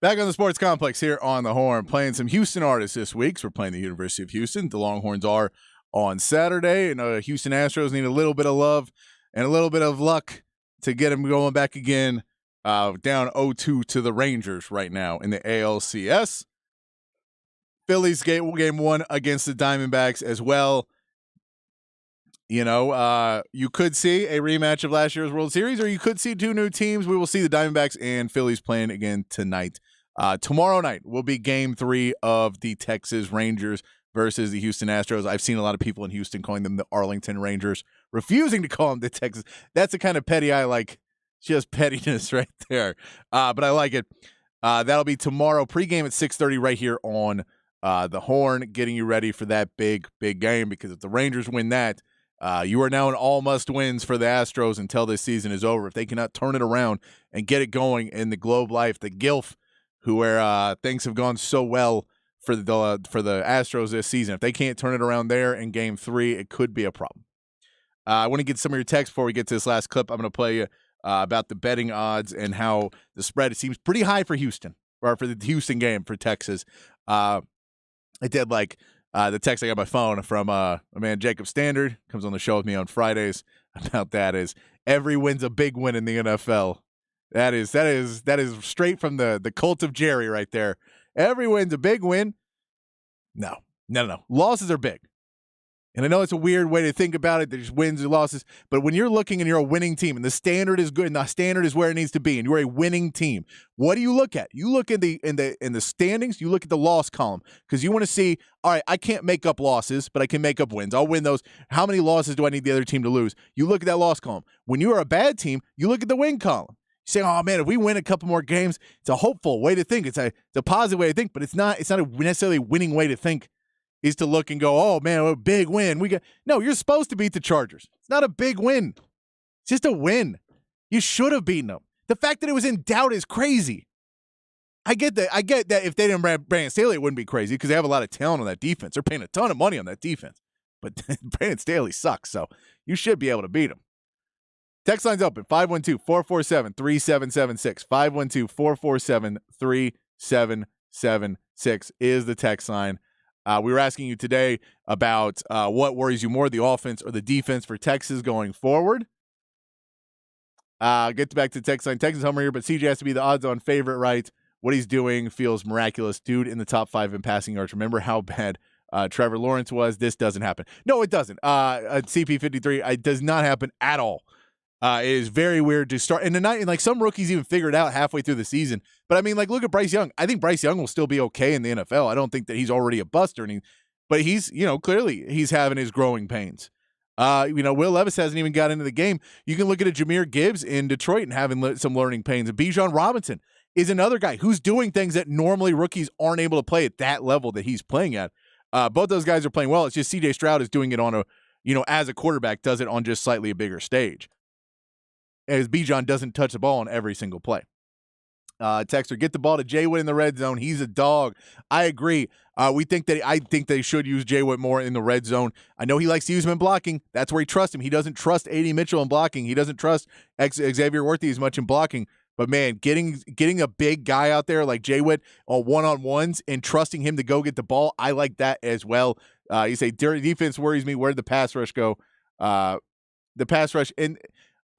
Back on the Sports Complex here on the Horn, playing some Houston artists this week. So we're playing the University of Houston. The Longhorns are on Saturday, and Houston Astros need a little bit of love and a little bit of luck to get them going back again. Down 0-2 to the Rangers right now in the ALCS. Phillies game 1 against the Diamondbacks as well. You know, you could see a rematch of last year's World Series, or you could see two new teams. We will see the Diamondbacks and Phillies playing again tonight. Tomorrow night will be game 3 of the Texas Rangers versus the Houston Astros. I've seen a lot of people in Houston calling them the Arlington Rangers, refusing to call them the Texas. That's the kind of petty I like. Just pettiness right there. But I like it. That'll be tomorrow. Pregame at 6:30 right here on the Horn, getting you ready for that big game, because if the Rangers win that, you are now in all must-wins for the Astros until this season is over. If they cannot turn it around and get it going in the Globe Life, the Gilf, where things have gone so well for the Astros this season, if they can't turn it around there in Game 3, it could be a problem. I want to get some of your texts before we get to this last clip. I'm going to play you about the betting odds and how the spread, it seems pretty high for Houston, or for the Houston game for Texas. I did like the text I got on my phone from my man Jacob Standard, comes on the show with me on Fridays, about that is every win's a big win in the NFL. That is straight from the cult of Jerry right there. Every win's a big win. No. Losses are big. And I know it's a weird way to think about it. There's wins and losses. But when you're looking and you're a winning team and the standard is good and the standard is where it needs to be and you're a winning team, what do you look at? You look in the standings, you look at the loss column, because you want to see, all right, I can't make up losses, but I can make up wins. I'll win those. How many losses do I need the other team to lose? You look at that loss column. When you are a bad team, you look at the win column. You say, oh man, if we win a couple more games, it's a hopeful way to think. It's a positive way to think, but it's not a necessarily winning way to think. Is to look and go, oh man, what a big win. No, you're supposed to beat the Chargers. It's not a big win. It's just a win. You should have beaten them. The fact that it was in doubt is crazy. I get that if they didn't have Brandon Staley, it wouldn't be crazy, because they have a lot of talent on that defense. They're paying a ton of money on that defense. But Brandon Staley sucks, so you should be able to beat him. Text line's open, 512-447-3776. 512-447-3776 is the text line. We were asking you today about what worries you more, the offense or the defense for Texas going forward. Get back to the text line. Texas homer here, but CJ has to be the odds-on favorite, right? What he's doing feels miraculous. Dude in the top 5 in passing yards. Remember how bad Trevor Lawrence was? This doesn't happen. No, it doesn't. At CP53, it does not happen at all. It is very weird to start. And like some rookies even figure it out halfway through the season. But I mean, like, look at Bryce Young. I think Bryce Young will still be okay in the NFL. I don't think that he's already a bust or anything. But he's, clearly he's having his growing pains. Will Levis hasn't even got into the game. You can look at a Jahmyr Gibbs in Detroit and having some learning pains. And Bijan Robinson is another guy who's doing things that normally rookies aren't able to play at that level that he's playing at. Both those guys are playing well. It's just CJ Stroud is doing it on as a quarterback, does it on just slightly a bigger stage. As Bijan doesn't touch the ball on every single play. Texter, get the ball to Jay Witt in the red zone. He's a dog. I agree. I think they should use Jay Witt more in the red zone. I know he likes to use him in blocking. That's where he trusts him. He doesn't trust A.D. Mitchell in blocking. He doesn't trust Xavier Worthy as much in blocking. But, man, getting a big guy out there like Jay Witt on one-on-ones and trusting him to go get the ball, I like that as well. You say defense worries me. Where did the pass rush go? The pass rush, and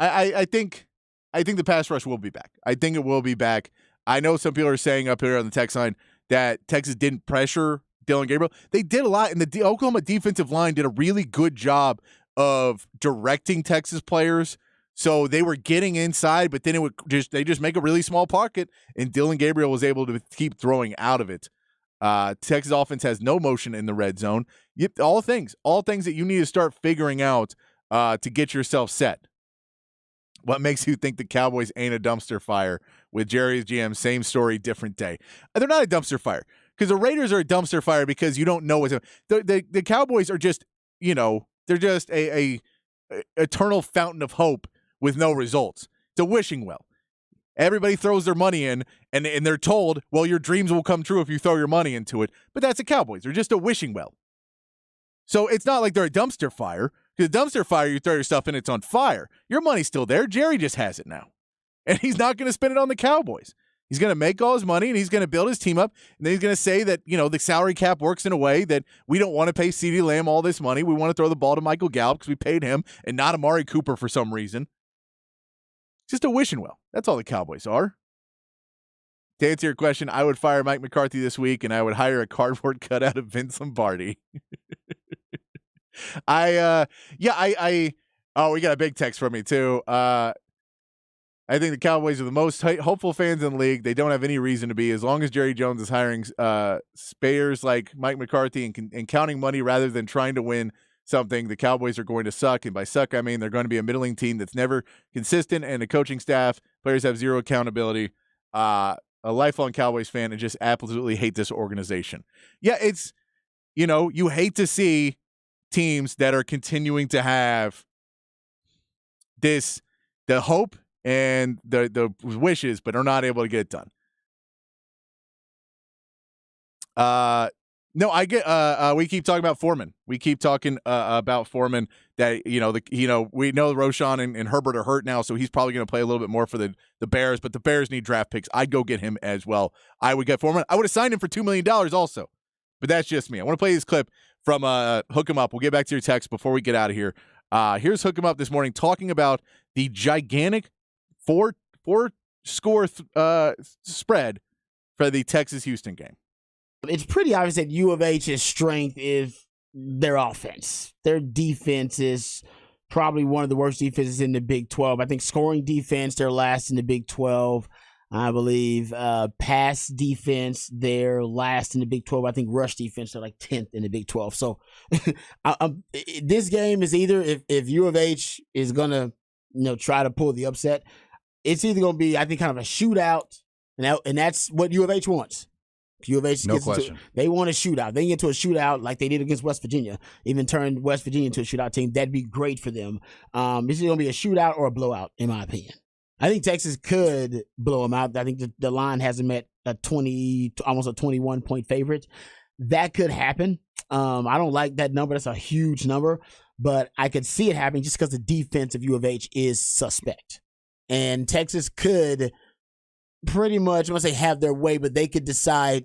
I think the pass rush will be back. I think it will be back. I know some people are saying up here on the text line that Texas didn't pressure Dillon Gabriel. They did a lot, and the Oklahoma defensive line did a really good job of directing Texas players. So they were getting inside, but then they just make a really small pocket, and Dillon Gabriel was able to keep throwing out of it. Texas offense has no motion in the red zone. All things that you need to start figuring out to get yourself set. What makes you think the Cowboys ain't a dumpster fire? With Jerry as GM, same story, different day. They're not a dumpster fire, because the Raiders are a dumpster fire because you don't know what's the Cowboys are just, they're just a eternal fountain of hope with no results. It's a wishing well. Everybody throws their money in, and they're told, well, your dreams will come true if you throw your money into it. But that's the Cowboys. They're just a wishing well. So it's not like they're a dumpster fire. Because a dumpster fire, you throw your stuff in, it's on fire. Your money's still there. Jerry just has it now. And he's not going to spend it on the Cowboys. He's going to make all his money, and he's going to build his team up, and then he's going to say that, the salary cap works in a way that we don't want to pay CeeDee Lamb all this money. We want to throw the ball to Michael Gallup because we paid him and not Amari Cooper for some reason. Just a wishing well. That's all the Cowboys are. To answer your question, I would fire Mike McCarthy this week, and I would hire a cardboard cutout of Vince Lombardi. Oh, we got a big text from me too. I think the Cowboys are the most hopeful fans in the league. They don't have any reason to be. As long as Jerry Jones is hiring spayers like Mike McCarthy and counting money rather than trying to win something, the Cowboys are going to suck. And by suck, I mean they're going to be a middling team that's never consistent, and the coaching staff, players have zero accountability. A lifelong Cowboys fan and just absolutely hate this organization. Yeah, it's, you hate to see teams that are continuing to have the hope and the wishes, but are not able to get it done. No, I get. We keep talking about Foreman. We keep talking about Foreman. That we know Roschon and Herbert are hurt now, so he's probably going to play a little bit more for the Bears. But the Bears need draft picks. I'd go get him as well. I would get Foreman. I would have signed him for $2 million also. But that's just me. I want to play this clip from Hook 'em Up. We'll get back to your text before we get out of here. Here's Hook 'em Up this morning talking about the gigantic four score spread for the Texas-Houston game. It's pretty obvious that U of H's strength is their offense. Their defense is probably one of the worst defenses in the Big 12. I think scoring defense, they're last in the Big 12. I believe pass defense, they're last in the Big 12. I think rush defense, they're like 10th in the Big 12. So this game is either, if U of H is going to try to pull the upset, it's either going to be, I think, kind of a shootout, and that's what U of H wants. U of H, they want a shootout. They get into a shootout like they did against West Virginia, even turned West Virginia into a shootout team. That'd be great for them. This is going to be a shootout or a blowout, in my opinion. I think Texas could blow them out. I think the line has them at almost a 21-point favorite. That could happen. I don't like that number. That's a huge number, but I could see it happening just because the defense of U of H is suspect. And Texas could pretty much, I'm going to say have their way, but they could decide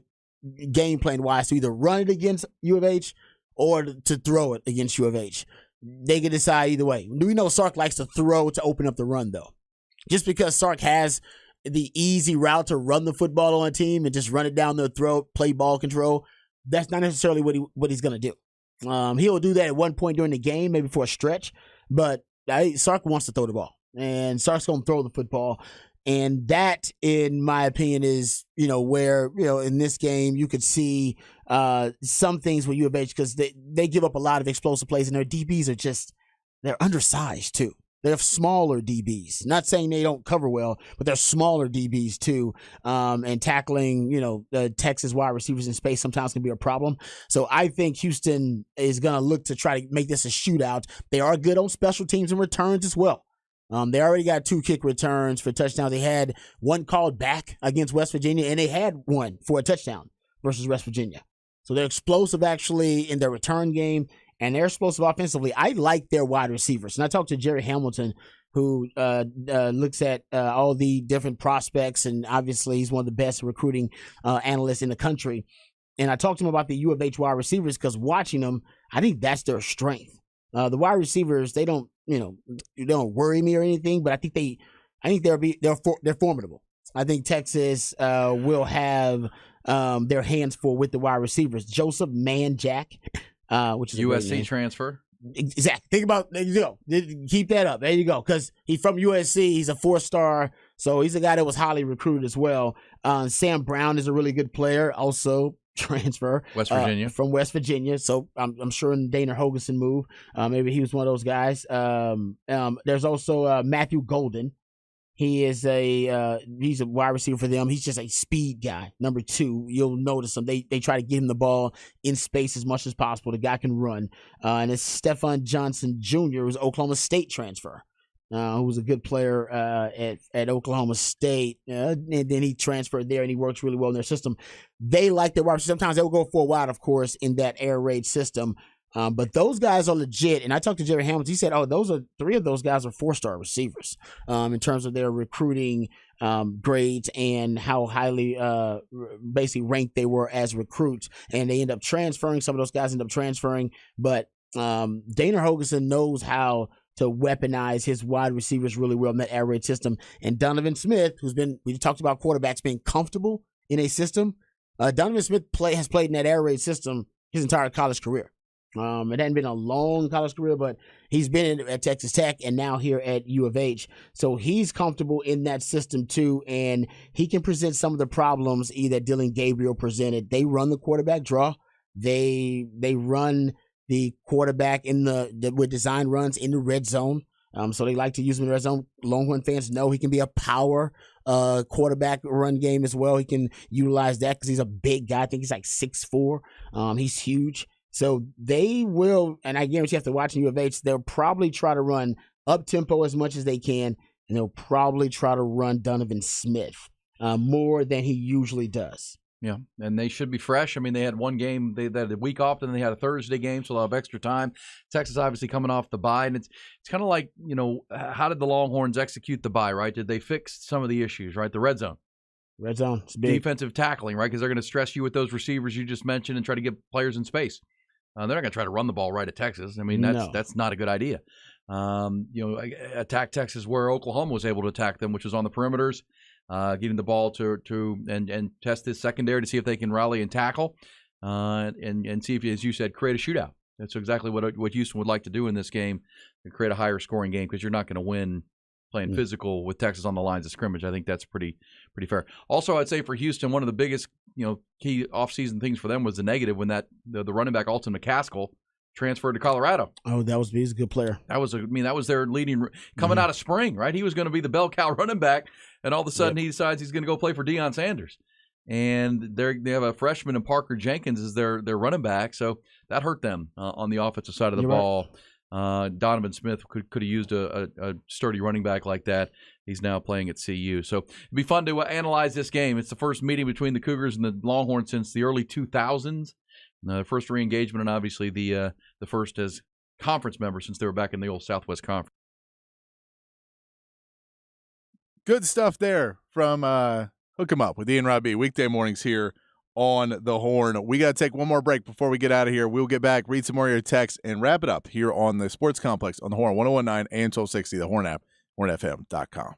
game plan wise to either run it against U of H or to throw it against U of H. They could decide either way. Do we know Sark likes to throw to open up the run, though? Just because Sark has the easy route to run the football on a team and just run it down their throat, play ball control, that's not necessarily what he's going to do. He'll do that at one point during the game, maybe for a stretch, but Sark wants to throw the ball, and Sark's going to throw the football. And that, in my opinion, is, where, in this game, you could see some things with U of H because they give up a lot of explosive plays, and their DBs are they're undersized too. They have smaller DBs. Not saying they don't cover well, but they're smaller DBs too. And tackling, the Texas wide receivers in space sometimes can be a problem. So I think Houston is going to look to try to make this a shootout. They are good on special teams and returns as well. They already got 2 kick returns for touchdowns. They had one called back against West Virginia, and they had one for a touchdown versus West Virginia. So they're explosive actually in their return game, and they're explosive offensively. I like their wide receivers. And I talked to Jerry Hamilton, who looks at all the different prospects, and obviously he's one of the best recruiting analysts in the country. And I talked to him about the U of H wide receivers because watching them, I think that's their strength. The wide receivers, they don't worry me or anything, but I think they're formidable. I think Texas will have their hands full with the wide receivers. Joseph Manjack, which is USC transfer. Exactly. Think about, there you go. Keep that up. There you go. Because he's from USC. He's a 4-star. So he's a guy that was highly recruited as well. Sam Brown is a really good player. Also transfer. West Virginia. From West Virginia. So I'm sure in the Dana Hoganson move, maybe he was one of those guys. There's also Matthew Golden. He's a wide receiver for them. He's just a speed guy. Number 2, you'll notice him. They try to get him the ball in space as much as possible. The guy can run. And it's Stephon Johnson Jr., who's an Oklahoma State transfer, who was a good player at Oklahoma State. And then he transferred there, and he works really well in their system. They like their wide receivers. Sometimes they'll go for a wide, of course, in that air raid system. But those guys are legit. And I talked to Jerry Hamilton. He said, three of those guys are 4-star receivers in terms of their recruiting grades and how highly basically ranked they were as recruits. And they end up transferring. Some of those guys end up transferring. But Dana Holgorsen knows how to weaponize his wide receivers really well in that air raid system. And Donovan Smith, we talked about quarterbacks being comfortable in a system. Donovan Smith has played in that air raid system his entire college career. It hadn't been a long college career, but he's been at Texas Tech and now here at U of H. So he's comfortable in that system too, and he can present some of the problems either Dylan Gabriel presented. They run the quarterback draw. They run the quarterback with design runs in the red zone. So they like to use him in the red zone. Longhorn fans know he can be a power quarterback run game as well. He can utilize that because he's a big guy. I think he's like 6'4". He's huge. So they will, and I guarantee after watching U of H, they'll probably try to run up tempo as much as they can, and they'll probably try to run Donovan Smith more than he usually does. Yeah, and they should be fresh. I mean, they had one game, they had a week off, then they had a Thursday game, so they'll have extra time. Texas obviously coming off the bye, and it's kind of like, how did the Longhorns execute the bye, right? Did they fix some of the issues, right? The red zone. Red zone, it's big. Defensive tackling, right? Because they're going to stress you with those receivers you just mentioned and try to get players in space. They're not going to try to run the ball right at Texas. I mean, that's not a good idea. Attack Texas where Oklahoma was able to attack them, which was on the perimeters, getting the ball to test this secondary to see if they can rally and tackle, and see if, as you said, create a shootout. That's exactly what Houston would like to do in this game, and create a higher scoring game, because you're not going to win playing physical with Texas on the lines of scrimmage. I think that's pretty fair. Also, I'd say for Houston, one of the biggest key offseason things for them was the negative when the running back Alton McCaskill transferred to Colorado. Oh, he's a good player. That was their leading coming out of spring, right? He was going to be the bell cow running back, and all of a sudden he decides he's going to go play for Deion Sanders. And they have a freshman in Parker Jenkins as their running back, so that hurt them on the offensive side of the ball. Right. Donovan Smith could have used a sturdy running back like that. He's now playing at CU. So it'd be fun to analyze this game. It's the first meeting between the Cougars and the Longhorns since the early 2000s. The first re-engagement, and obviously the first as conference members since they were back in the old Southwest Conference. Good stuff there from Hook 'em Up with Ian Robbie. Weekday mornings here on The Horn. We got to take one more break before we get out of here. We'll get back, read some more of your texts, and wrap it up here on the Sports Complex on The Horn, 101.9 and 1260, The Horn app, hornfm.com.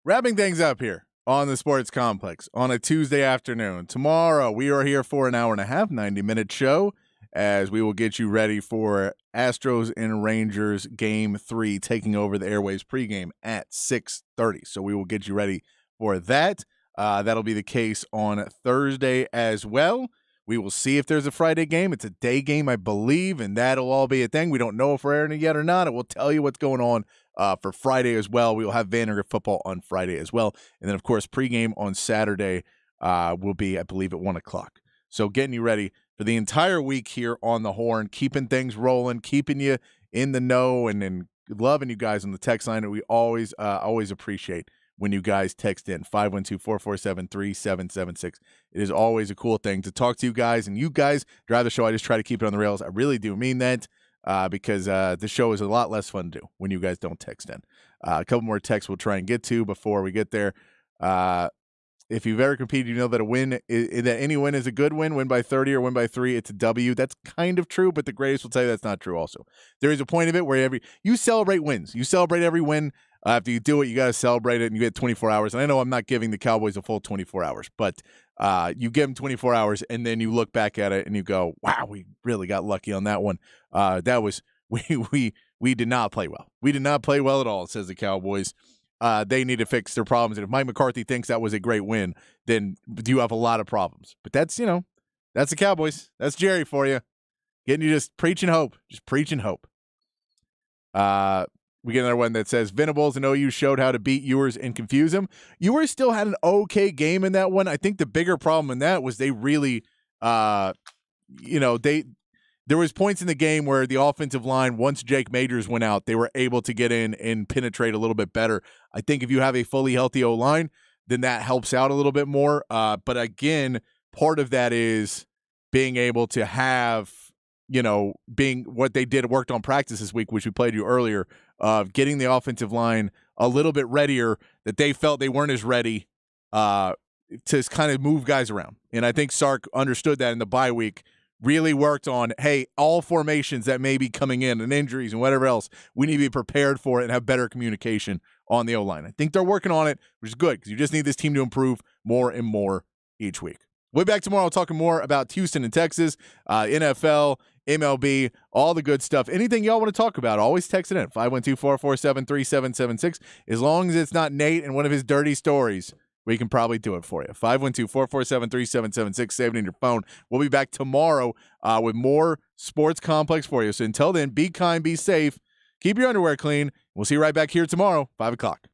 wrapping things up here on the Sports Complex on a Tuesday afternoon. Tomorrow, we are here for an hour and a half, 90-minute show, as we will get you ready for Astros and Rangers Game 3 taking over the airwaves pregame at 6:30. So we will get you ready for that. That'll be the case on Thursday as well. We will see if there's a Friday game. It's a day game, I believe, and that'll all be a thing. We don't know if we're airing it yet or not. It will tell you what's going on for Friday as well. We will have Vanderbilt football on Friday as well. And then, of course, pregame on Saturday will be, I believe, at 1 o'clock. So getting you ready for the entire week here on the Horn, keeping things rolling, keeping you in the know, and loving you guys on the text line. And we always appreciate when you guys text in 512-447-3776. It is always a cool thing to talk to you guys, and you guys drive the show. I just try to keep it on the rails. I really do mean that because the show is a lot less fun to do when you guys don't text in. A couple more texts we'll try and get to before we get there. If you've ever competed, you know that that any win is a good win. Win by 30 or win by 3, it's a W. That's kind of true, but the greatest will tell you that's not true also. There is a point of it where you celebrate wins. You celebrate every win. After you do it, you got to celebrate it, and you get 24 hours. And I know I'm not giving the Cowboys a full 24 hours, but you give them 24 hours, and then you look back at it, and you go, wow, we really got lucky on that one. We did not play well. We did not play well at all, says the Cowboys. They need to fix their problems. And if Mike McCarthy thinks that was a great win, then you have a lot of problems. But that's the Cowboys. That's Jerry for you. Getting you just preaching hope. Just preaching hope. We get another one that says, Venables and OU showed how to beat Ewers and confuse him. Ewers still had an okay game in that one. I think the bigger problem in that was they really, there was points in the game where the offensive line, once Jake Majors went out, they were able to get in and penetrate a little bit better. I think if you have a fully healthy O-line, then that helps out a little bit more. But again, part of that is being able to have, being what they worked on practice this week, which we played you earlier, of getting the offensive line a little bit readier, that they felt they weren't as ready to kind of move guys around. And I think Sark understood that in the bye week, really worked on, hey, all formations that may be coming in and injuries and whatever else, we need to be prepared for it and have better communication on the O-line. I think they're working on it, which is good because you just need this team to improve more and more each week. We'll be back tomorrow talking more about Houston and Texas, NFL, MLB, all the good stuff. Anything y'all want to talk about, always text it in, 512-447-3776. As long as it's not Nate and one of his dirty stories, we can probably do it for you. 512-447-3776, save it in your phone. We'll be back tomorrow with more Sports Complex for you. So until then, be kind, be safe, keep your underwear clean. We'll see you right back here tomorrow, 5 o'clock.